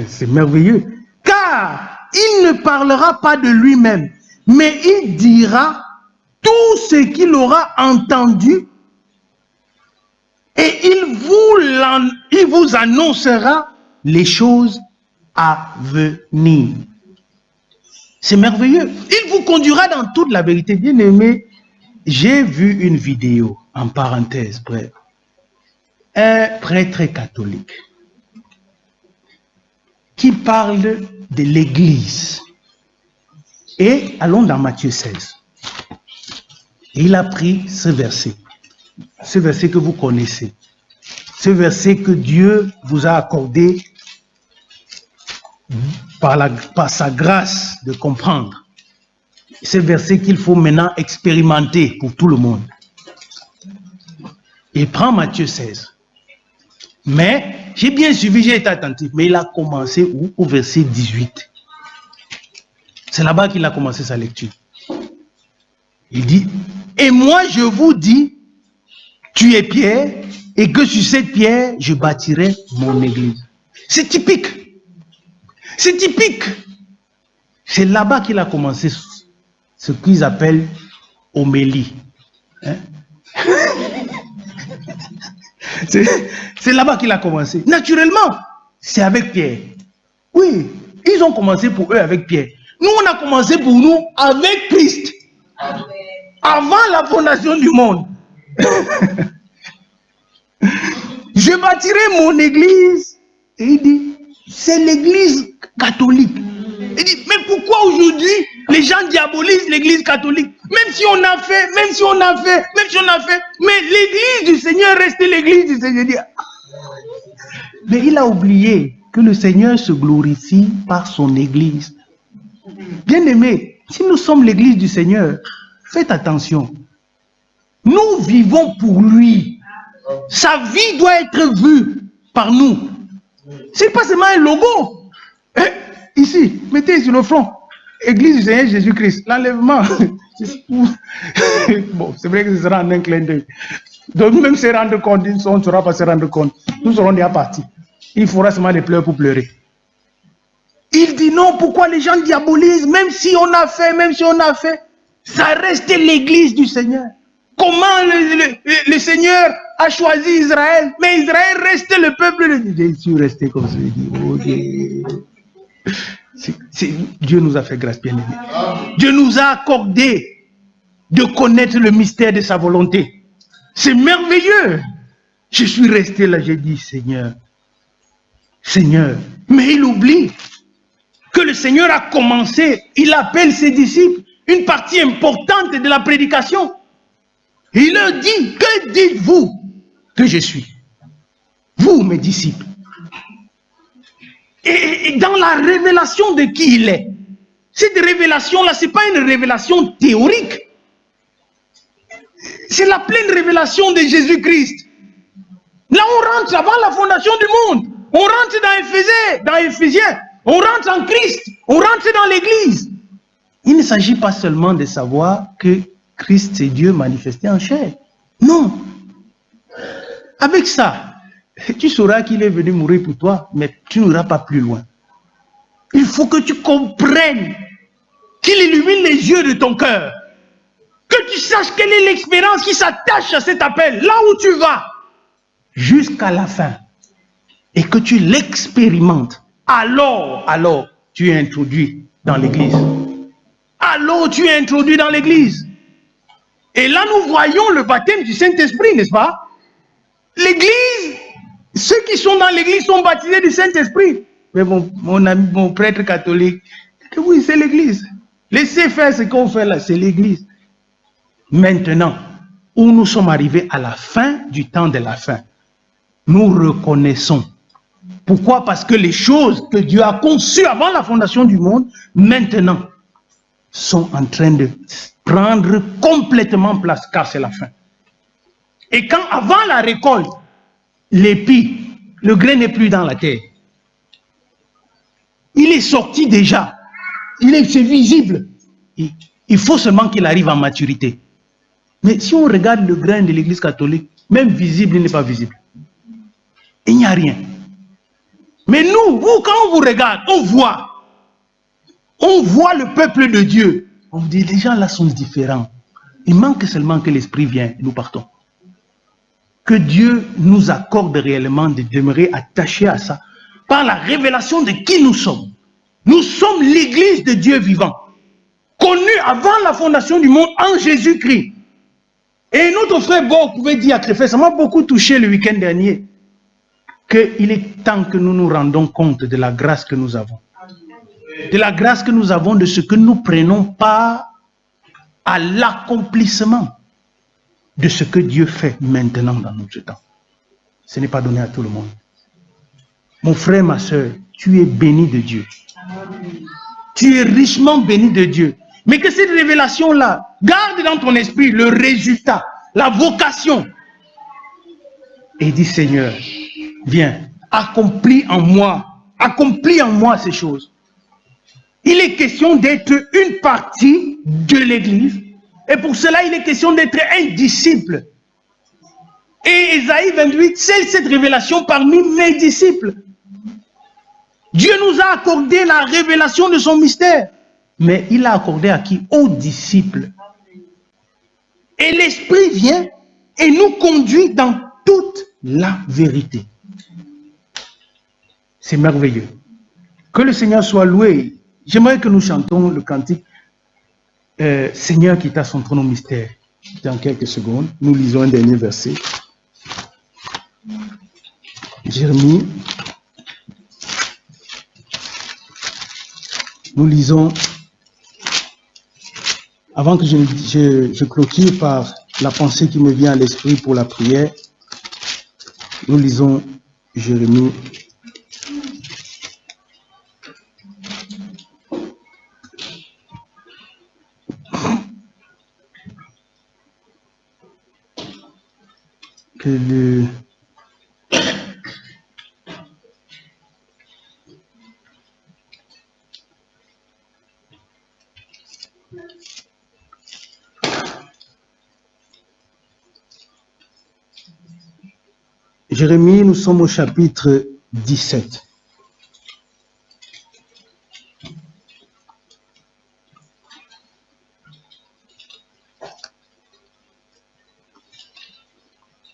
Speaker 2: C'est merveilleux. Car il ne parlera pas de lui-même, mais il dira tout ce qu'il aura entendu et il vous annoncera les choses à venir. C'est merveilleux. Il vous conduira dans toute la vérité. Bien aimé, j'ai vu une vidéo, en parenthèse, bref. Un prêtre catholique qui parle de l'Église. Et allons dans Matthieu 16. Il a pris ce verset que vous connaissez, ce verset que Dieu vous a accordé par sa grâce de comprendre. Ce verset qu'il faut maintenant expérimenter pour tout le monde. Il prend Matthieu 16. Mais j'ai bien suivi, j'ai été attentif, mais il a commencé au verset 18. C'est là-bas qu'il a commencé sa lecture. Il dit, et moi je vous dis, tu es Pierre, et que sur cette pierre, je bâtirai mon église. C'est typique. C'est typique. C'est là-bas qu'il a commencé ce qu'ils appellent homélie. Hein? C'est là-bas qu'il a commencé. Naturellement, c'est avec Pierre. Oui, ils ont commencé pour eux avec Pierre. Nous, on a commencé pour nous avec Christ. Amen. Avant la fondation du monde. Je bâtirai mon église. Et il dit, c'est l'église catholique. Il dit, mais pourquoi aujourd'hui les gens diabolisent l'église catholique? Même si on a fait, mais l'église du Seigneur reste l'église du Seigneur. Mais il a oublié que le Seigneur se glorifie par son église. Bien aimé, si nous sommes l'église du Seigneur, faites attention. Nous vivons pour lui. Sa vie doit être vue par nous. Ce n'est pas seulement un logo. Ici, mettez sur le front. Église du Seigneur Jésus-Christ. L'enlèvement. Bon, c'est vrai que ce sera en un clin d'œil. Donc même se rendre compte, on ne saura pas se rendre compte. Nous serons déjà partis. Il faudra seulement des pleurs pour pleurer. Il dit non, pourquoi les gens diabolisent, même si on a fait, ça reste l'église du Seigneur. Comment le Seigneur a choisi Israël, mais Israël reste le peuple de Dieu. Jésus restait comme ça. Dieu nous a fait grâce, bien aimé. Dieu nous a accordé de connaître le mystère de sa volonté. C'est merveilleux. Je suis resté là, j'ai dit Seigneur. Mais il oublie que le Seigneur a commencé, il appelle ses disciples, une partie importante de la prédication. Il leur dit, que dites-vous que je suis? Vous, mes disciples. Et dans la révélation de qui il est, cette révélation-là, ce n'est pas une révélation théorique. C'est la pleine révélation de Jésus-Christ. Là, on rentre avant la fondation du monde. On rentre dans Éphésiens. On rentre en Christ. On rentre dans l'Église. Il ne s'agit pas seulement de savoir que Christ, c'est Dieu manifesté en chair. Non. Avec ça, tu sauras qu'il est venu mourir pour toi, mais tu n'iras pas plus loin. Il faut que tu comprennes qu'il illumine les yeux de ton cœur. Que tu saches quelle est l'expérience qui s'attache à cet appel, là où tu vas, jusqu'à la fin. Et que tu l'expérimentes. Alors, tu es introduit dans l'église. Alors, tu es introduit dans l'église. Et là, nous voyons le baptême du Saint-Esprit, n'est-ce pas? L'église, ceux qui sont dans l'église sont baptisés du Saint-Esprit. Mais mon ami, mon prêtre catholique, oui, c'est l'église. Laissez faire ce qu'on fait là, c'est l'église. Maintenant, où nous sommes arrivés à la fin du temps de la fin, nous reconnaissons. Pourquoi? Parce que les choses que Dieu a conçues avant la fondation du monde, maintenant, sont en train de prendre complètement place, car c'est la fin. Et quand, avant la récolte, l'épi, le grain n'est plus dans la terre. Il est sorti déjà. C'est visible. Il faut seulement qu'il arrive en maturité. Mais si on regarde le grain de l'église catholique, même visible, il n'est pas visible. Il n'y a rien. Mais nous, quand on vous regarde, on voit. on voit le peuple de Dieu. On dit, les gens là sont différents. Il manque seulement que l'Esprit vienne et nous partons. Que Dieu nous accorde réellement de demeurer attachés à ça par la révélation de qui nous sommes. Nous sommes l'Église de Dieu vivant, connue avant la fondation du monde en Jésus-Christ. Et notre frère Bob pouvait dire à Créfet, ça m'a beaucoup touché le week-end dernier, qu'il est temps que nous nous rendons compte de la grâce que nous avons. De la grâce que nous avons, de ce que nous prenons part à l'accomplissement de ce que Dieu fait maintenant dans notre temps. Ce n'est pas donné à tout le monde. Mon frère, ma soeur, tu es béni de Dieu. Tu es richement béni de Dieu. Mais que cette révélation-là, garde dans ton esprit le résultat, la vocation. Et dis, Seigneur, viens, accomplis en moi ces choses. Il est question d'être une partie de l'Église. Et pour cela, il est question d'être un disciple. Et Ésaïe 28, c'est cette révélation parmi mes disciples. Dieu nous a accordé la révélation de son mystère. Mais il l'a accordé à qui? Aux disciples. Et l'Esprit vient et nous conduit dans toute la vérité. C'est merveilleux. Que le Seigneur soit loué. J'aimerais que nous chantons le cantique Seigneur qui t'a son trône au mystère. Dans quelques secondes, nous lisons un dernier verset. Jérémie. Nous lisons, avant que je clôture par la pensée qui me vient à l'esprit pour la prière, nous lisons Jérémie. Jérémie, nous sommes au chapitre 17.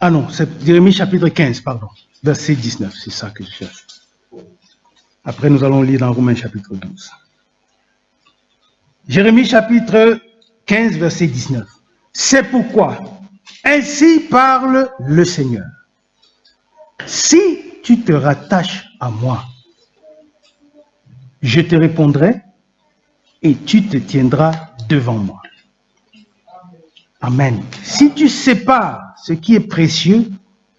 Speaker 2: Ah non, c'est Jérémie chapitre 15, pardon, verset 19, c'est ça que je cherche. Après, nous allons lire dans Romains chapitre 12. Jérémie chapitre 15, verset 19. C'est pourquoi, ainsi parle le Seigneur. Si tu te rattaches à moi, je te répondrai et tu te tiendras devant moi. Amen. Si tu sépares ce qui est précieux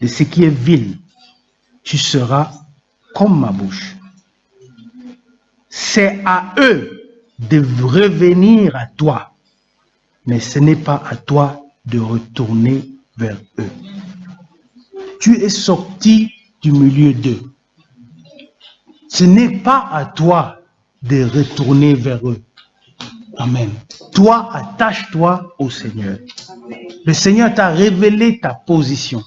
Speaker 2: de ce qui est vil, tu seras comme ma bouche. C'est à eux de revenir à toi, mais ce n'est pas à toi de retourner vers eux. Tu es sorti du milieu d'eux. Ce n'est pas à toi de retourner vers eux. Amen. Toi, attache-toi au Seigneur. Le Seigneur t'a révélé ta position.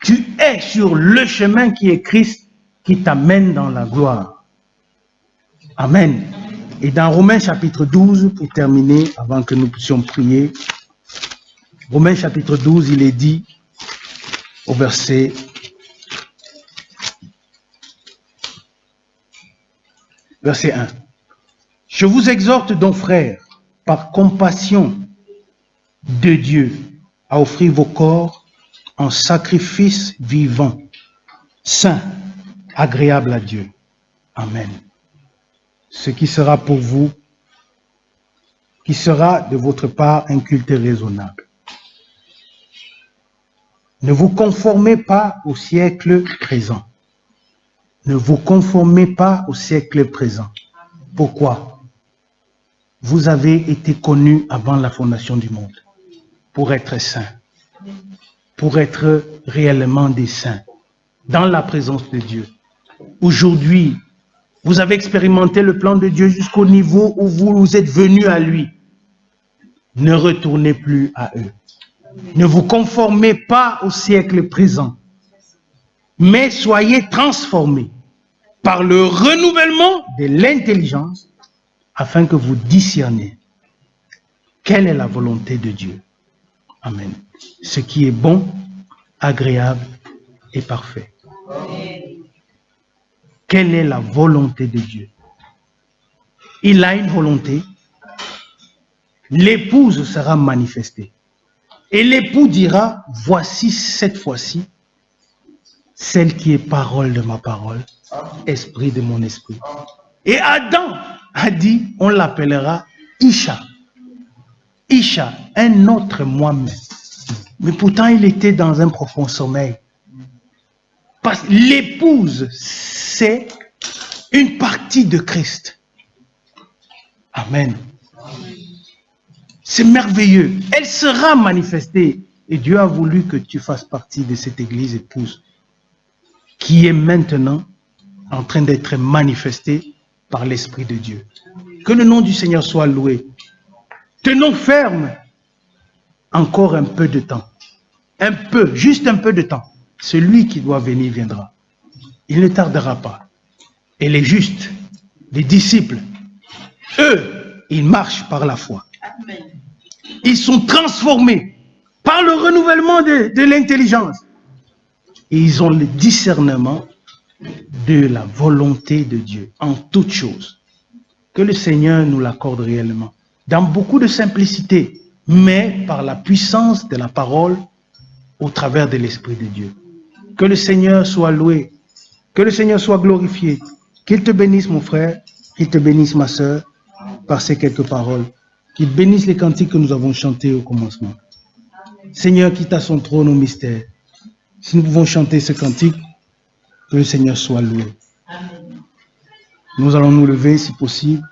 Speaker 2: Tu es sur le chemin qui est Christ, qui t'amène dans la gloire. Amen. Et dans Romains chapitre 12, pour terminer, avant que nous puissions prier, Romains chapitre 12, il est dit au verset 1. Je vous exhorte donc, frères, par compassion de Dieu, à offrir vos corps en sacrifice vivant, saint, agréable à Dieu. Amen. Ce qui sera pour vous, qui sera de votre part un culte raisonnable. Ne vous conformez pas au siècle présent. Ne vous conformez pas au siècle présent. Pourquoi? Vous avez été connus avant la fondation du monde pour être saints, pour être réellement des saints, dans la présence de Dieu. Aujourd'hui, vous avez expérimenté le plan de Dieu jusqu'au niveau où vous êtes venus à lui. Ne retournez plus à eux. Ne vous conformez pas au siècle présent, mais soyez transformés par le renouvellement de l'intelligence afin que vous discerniez quelle est la volonté de Dieu. Amen. Ce qui est bon, agréable et parfait. Quelle est la volonté de Dieu? Il a une volonté. L'épouse sera manifestée. Et l'époux dira, voici cette fois-ci, celle qui est parole de ma parole, esprit de mon esprit. Et Adam a dit, on l'appellera Isha. Isha, un autre moi-même. Mais pourtant, il était dans un profond sommeil. Parce que l'épouse, c'est une partie de Christ. Amen. C'est merveilleux. Elle sera manifestée. Et Dieu a voulu que tu fasses partie de cette église épouse qui est maintenant en train d'être manifestée par l'Esprit de Dieu. Que le nom du Seigneur soit loué. Tenons ferme encore un peu de temps. Un peu, juste un peu de temps. Celui qui doit venir viendra. Il ne tardera pas. Et les justes, les disciples, eux, ils marchent par la foi. Ils sont transformés par le renouvellement de l'intelligence. Et ils ont le discernement de la volonté de Dieu en toutes choses. Que le Seigneur nous l'accorde réellement. Dans beaucoup de simplicité, mais par la puissance de la parole au travers de l'Esprit de Dieu. Que le Seigneur soit loué. Que le Seigneur soit glorifié. Qu'il te bénisse mon frère, qu'il te bénisse ma sœur par ces quelques paroles. Qu'il bénisse les cantiques que nous avons chantés au commencement. Seigneur, quitte à son trône au mystère. Si nous pouvons chanter ce cantique, que le Seigneur soit loué. Nous allons nous lever si possible.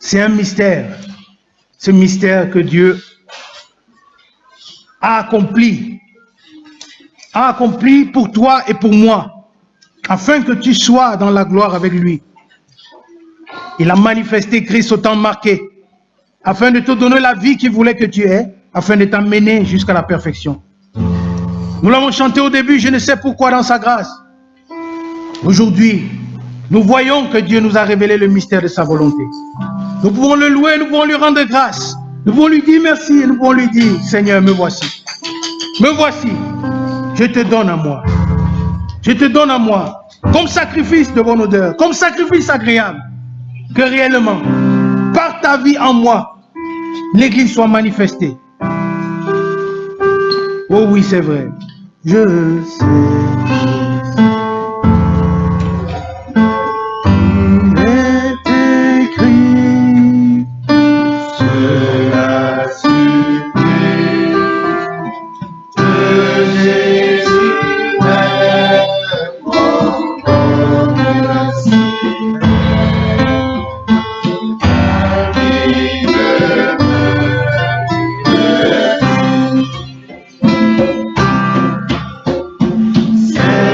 Speaker 2: C'est un mystère. Ce mystère que Dieu a accompli pour toi et pour moi, afin que tu sois dans la gloire avec lui. Il a manifesté Christ au temps marqué, afin de te donner la vie qu'il voulait que tu aies, afin de t'amener jusqu'à la perfection. Nous l'avons chanté au début, je ne sais pourquoi dans sa grâce. Aujourd'hui, nous voyons que Dieu nous a révélé le mystère de sa volonté. Nous pouvons le louer, nous pouvons lui rendre grâce. Nous pouvons lui dire merci et nous pouvons lui dire, Seigneur, me voici. Me voici. Je te donne à moi. Je te donne à moi comme sacrifice de bonne odeur, comme sacrifice agréable. Que réellement, par ta vie en moi, l'Église soit manifestée. Oh oui, c'est vrai. Je sais.
Speaker 3: C'est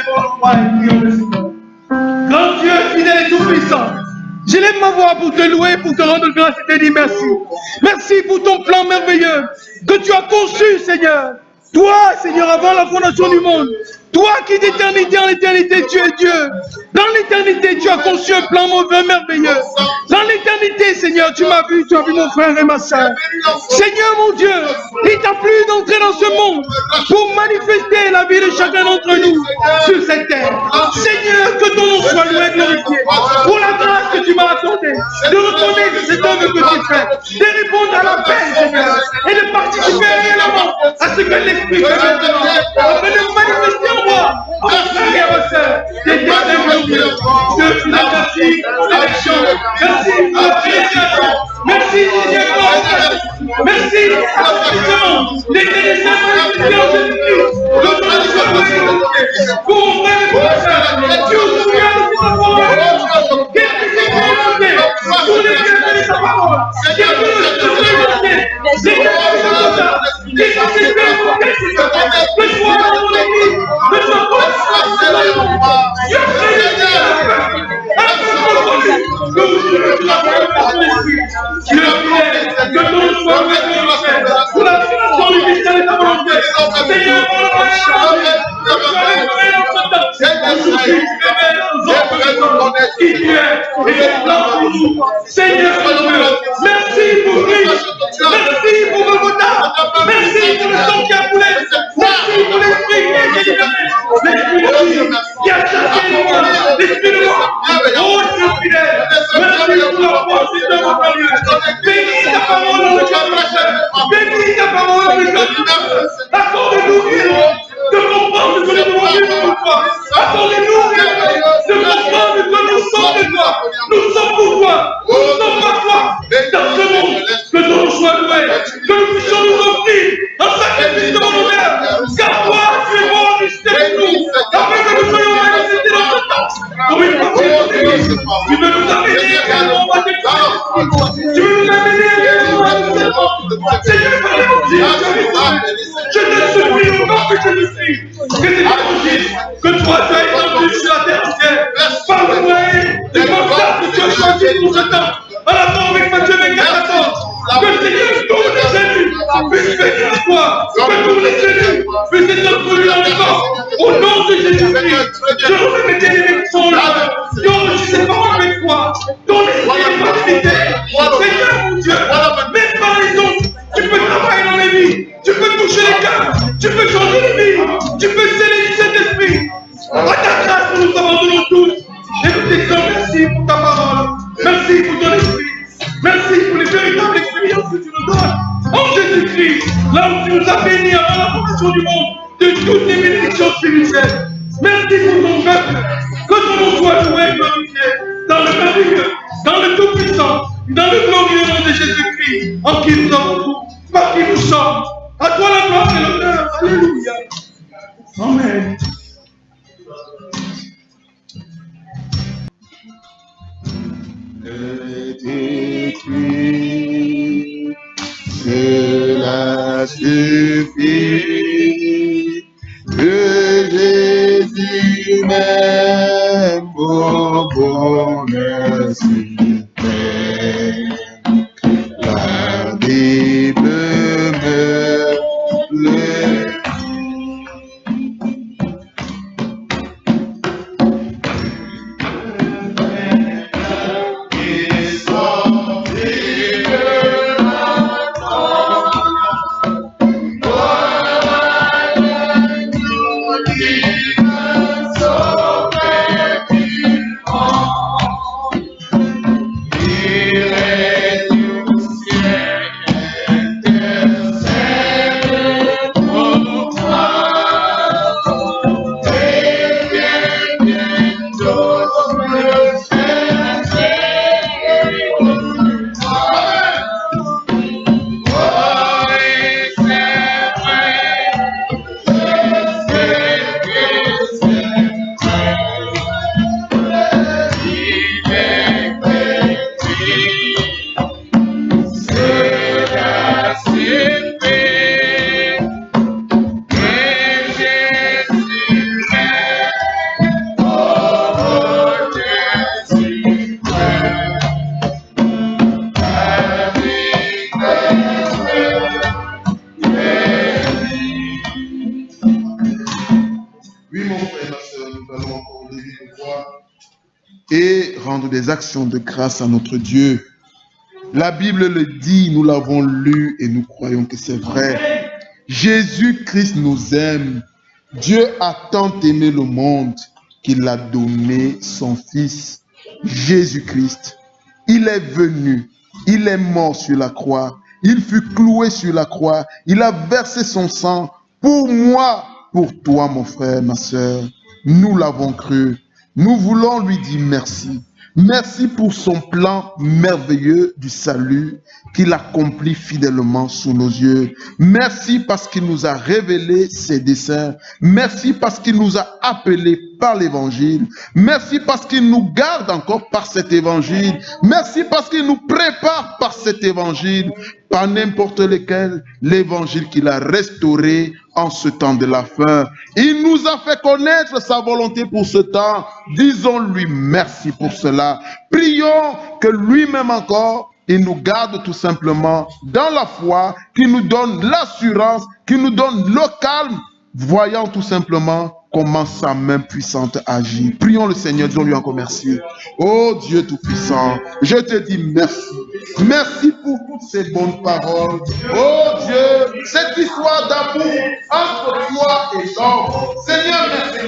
Speaker 2: devant le roi et prions le Seigneur. Grand Dieu, fidèle et tout-puissant, je lève ma voix pour te louer, pour te rendre grâce et te dire merci. Merci pour ton plan merveilleux que tu as conçu, Seigneur. Toi, Seigneur, avant la fondation du monde, toi qui d'éternité en éternité, tu es Dieu. Dans l'éternité, tu as conçu un plan merveilleux. Dans l'éternité, Seigneur, tu m'as vu, tu as vu mon frère et ma soeur. Seigneur, mon Dieu, il t'a plu d'entrer dans ce monde pour manifester la vie de chacun d'entre nous sur cette terre. Seigneur, que ton nom soit loué et glorifié pour la grâce que tu m'as accordée de reconnaître cette œuvre que tu fais, de répondre à l'appel, Seigneur, et de participer réellement à ce que l'Esprit fait maintenant, afin de manifester en moi, en mon frère et à ma soeur, des derniers jours. Dieu, tu l'as merci pour l'élection, merci pour la prédication, merci Seigneur pour la merci pour l'accomplissement des télévisions de Jésus-Christ, de ton choix pour mon frère et pour ma soeur. Tu nous souviens de ta parole, quelle que soit ta volonté, pour les bienfaits de ta parole, quelle que soit ta volonté, les bienfaits de ta volonté, les participants pour que tu sois dans mon église, que tu sois pour Dieu que ton soit pour la création du mystère de ta volonté. Seigneur, qui tu es et ton plan pour nous. Seigneur, merci pour Christ, merci pour Golgotha, merci pour le sang qui a coulé, merci pour l'esprit qui a été libéré, l'esprit de Dieu qui a chassé les morts, l'esprit de mort. Oh Dieu fidèle, merci pour la force de notre Dieu. Bénis ta parole dans le cœur de la chair, bénis ta parole dans le cœur de la chair. Accorde-nous de comprendre que nous devons vivre pour toi. Accordez-nous de comprendre que nous sommes de toi. Nous sommes pour toi. Nous sommes pas toi. Dans ce monde, que ton soit loué. Que nous puissions nous offrir un sacrifice de volontaire. Car toi, tu es mort juste pour nous. Afin que nous soyons manifestés dans ce temps. Pour une partie de notre église. Tu veux nous amener également à tes parents. Tu veux nous amener également à tes parents. Seigneur, je te supplie au nom de Jésus-Christ que cet évangile que toi tu as étendu sur la terre entière par le moyen du constat que tu as choisi pour ce temps en rapport avec Matthieu 24, que Seigneur tous les élus puissent venir à toi, que tous les élus puissent être introduits dans le corps au nom de Jésus-Christ. Je remets mes télévisions qui sont là, qui ont reçu ces paroles avec toi, dont l'esprit est facilité. Seigneur mon Dieu, même par les autres, tu peux travailler dans les vies, tu peux toucher les cœurs, tu peux changer les vies, tu peux sceller cet esprit. À ta grâce, nous nous abandonnons tous. Et nous te disons merci pour ta parole, merci pour ton esprit, merci pour les véritables expériences que tu nous donnes. En Jésus-Christ, là où tu nous as bénis avant la fondation du monde, de toutes les bénédictions spirituelles. Merci pour ton peuple, que ton nom soit loué et glorifié dans le merveilleux, dans le tout-puissant, dans le glorieux nom de Jésus-Christ, en qui nous avons tout, par qui nous sommes. À toi la gloire et l'honneur. Alléluia. Amen.
Speaker 1: Cela suffit que Jésus m'aime au bonheur suprême. La Bible me plaît. frères et ma sœur, nous allons encore lever nos voix et rendre des actions de grâce à notre Dieu. La Bible le dit, nous l'avons lu et nous croyons que c'est vrai. Jésus-Christ nous aime. Dieu a tant aimé le monde qu'il a donné son Fils, Jésus-Christ. Il est venu, il est mort sur la croix, il fut cloué sur la croix, il a versé son sang pour moi, pour toi mon frère, ma soeur. Nous l'avons cru. Nous voulons lui dire merci. Merci pour son plan merveilleux du salut qu'il accomplit fidèlement sous nos yeux. Merci parce qu'il nous a révélé ses desseins. Merci parce qu'il nous a appelés par l'évangile. Merci parce qu'il nous garde encore par cet évangile. Merci parce qu'il nous prépare par cet évangile, par n'importe lequel, l'évangile qu'il a restauré en ce temps de la fin. Il nous a fait connaître sa volonté pour ce temps. Disons-lui merci pour cela. Prions que lui-même encore, il nous garde tout simplement dans la foi, qu'il nous donne l'assurance, qu'il nous donne le calme, voyant tout simplement comment sa main puissante agit. Prions le Seigneur, disons-lui encore merci. Oh Dieu Tout-Puissant, je te dis merci. Merci pour toutes ces bonnes paroles. Oh Dieu, cette histoire d'amour entre toi et l'homme. Seigneur, merci.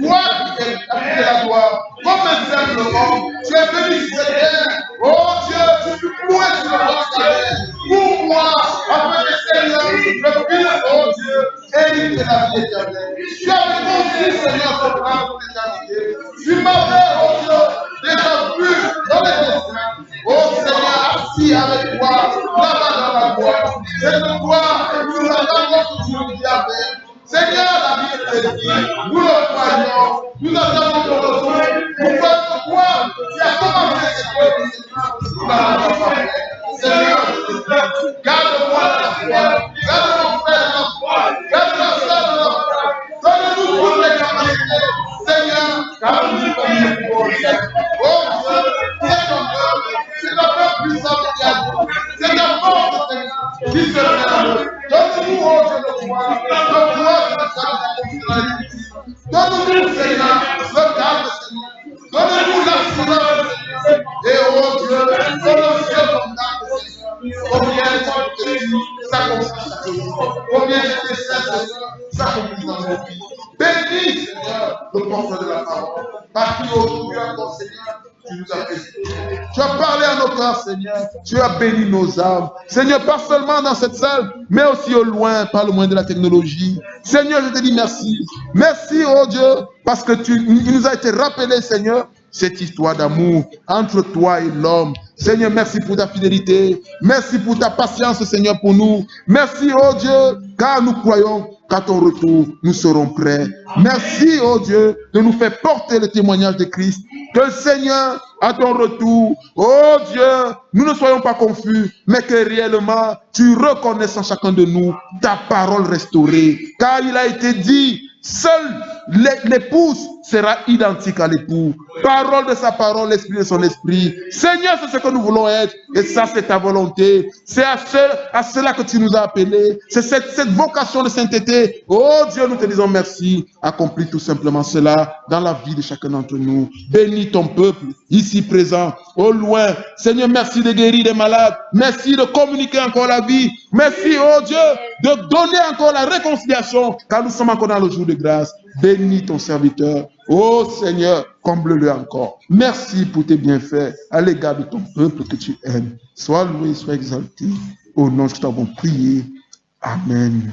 Speaker 1: Toi qui es la gloire, comme un simple homme, tu es venu sur cette terre. Oh Dieu, tu fus cloué sur le croix de la terre. Pour moi, afin que Seigneur, je puisse, oh Dieu, hériter la vie éternelle. Tu avais conçu, Seigneur, ce plan pour l'éternité. Tu m'avais, oh Dieu, déjà vu dans les destins. Oh Seigneur, assis avec toi, là-bas dans la gloire. Cette gloire, nous attendons toujours d'y avec. Seigneur, la Bible te dit, nous le croyons, nous attendons ton retour. Pour faire que toi, tu as commencé cette œuvre, nous l'avons fait. Seigneur, garde-moi dans la foi, garde mon frère dans la foi, garde ma soeur dans la foi. Donne-nous toutes les capacités, Seigneur, car nous sommes les pauvres. Oh Dieu, c'est ton œuvre, c'est ta main puissante qui agit, c'est ta force, Seigneur, qui se fait. Donne-nous, oh Dieu, de foi, donne-nous, Seigneur, le calme, Seigneur. Donne-nous l'assurance, Seigneur. Et oh Dieu, donne-nous ton calme, Seigneur. Combien de temps s'accomplit chaque jour. Combien de desseins, Seigneur, s'accomplissent dans nos vies. Bénis, Seigneur, le porteur de la parole. Par qui aujourd'hui encore, Seigneur, tu nous as fait. Tu as parlé à nos cœurs, Seigneur. Tu as béni nos âmes. Seigneur, pas seulement dans cette salle, mais aussi au loin, par le moyen de la technologie. Seigneur, je te dis merci. Merci, oh Dieu, parce que il nous a été rappelé, Seigneur, cette histoire d'amour entre toi et l'homme. Seigneur, merci pour ta fidélité. Merci pour ta patience, Seigneur, pour nous. Merci, oh Dieu, car nous croyons qu'à ton retour, nous serons prêts. Merci, oh Dieu, de nous faire porter le témoignage de Christ. Que, Seigneur, à ton retour, oh Dieu, nous ne soyons pas confus, mais que réellement, tu reconnaisses en chacun de nous ta parole restaurée. Car il a été dit, seule l'épouse sera identique à l'époux. Parole de sa parole, l'esprit de son esprit. Seigneur, c'est ce que nous voulons être. Et ça, c'est ta volonté. C'est à cela que tu nous as appelés. C'est cette vocation de sainteté. Oh Dieu, nous te disons merci. Accomplis tout simplement cela dans la vie de chacun d'entre nous. Bénis ton peuple, ici présent, au loin. Seigneur, merci de guérir des malades. Merci de communiquer encore la vie. Merci, oh Dieu, de donner encore la réconciliation, car nous sommes encore dans le jour de grâce. Bénis ton serviteur. Oh Seigneur, comble-le encore. Merci pour tes bienfaits à l'égard de ton peuple que tu aimes. Sois loué, sois exalté. Au nom de nous t'avons prié. Amen.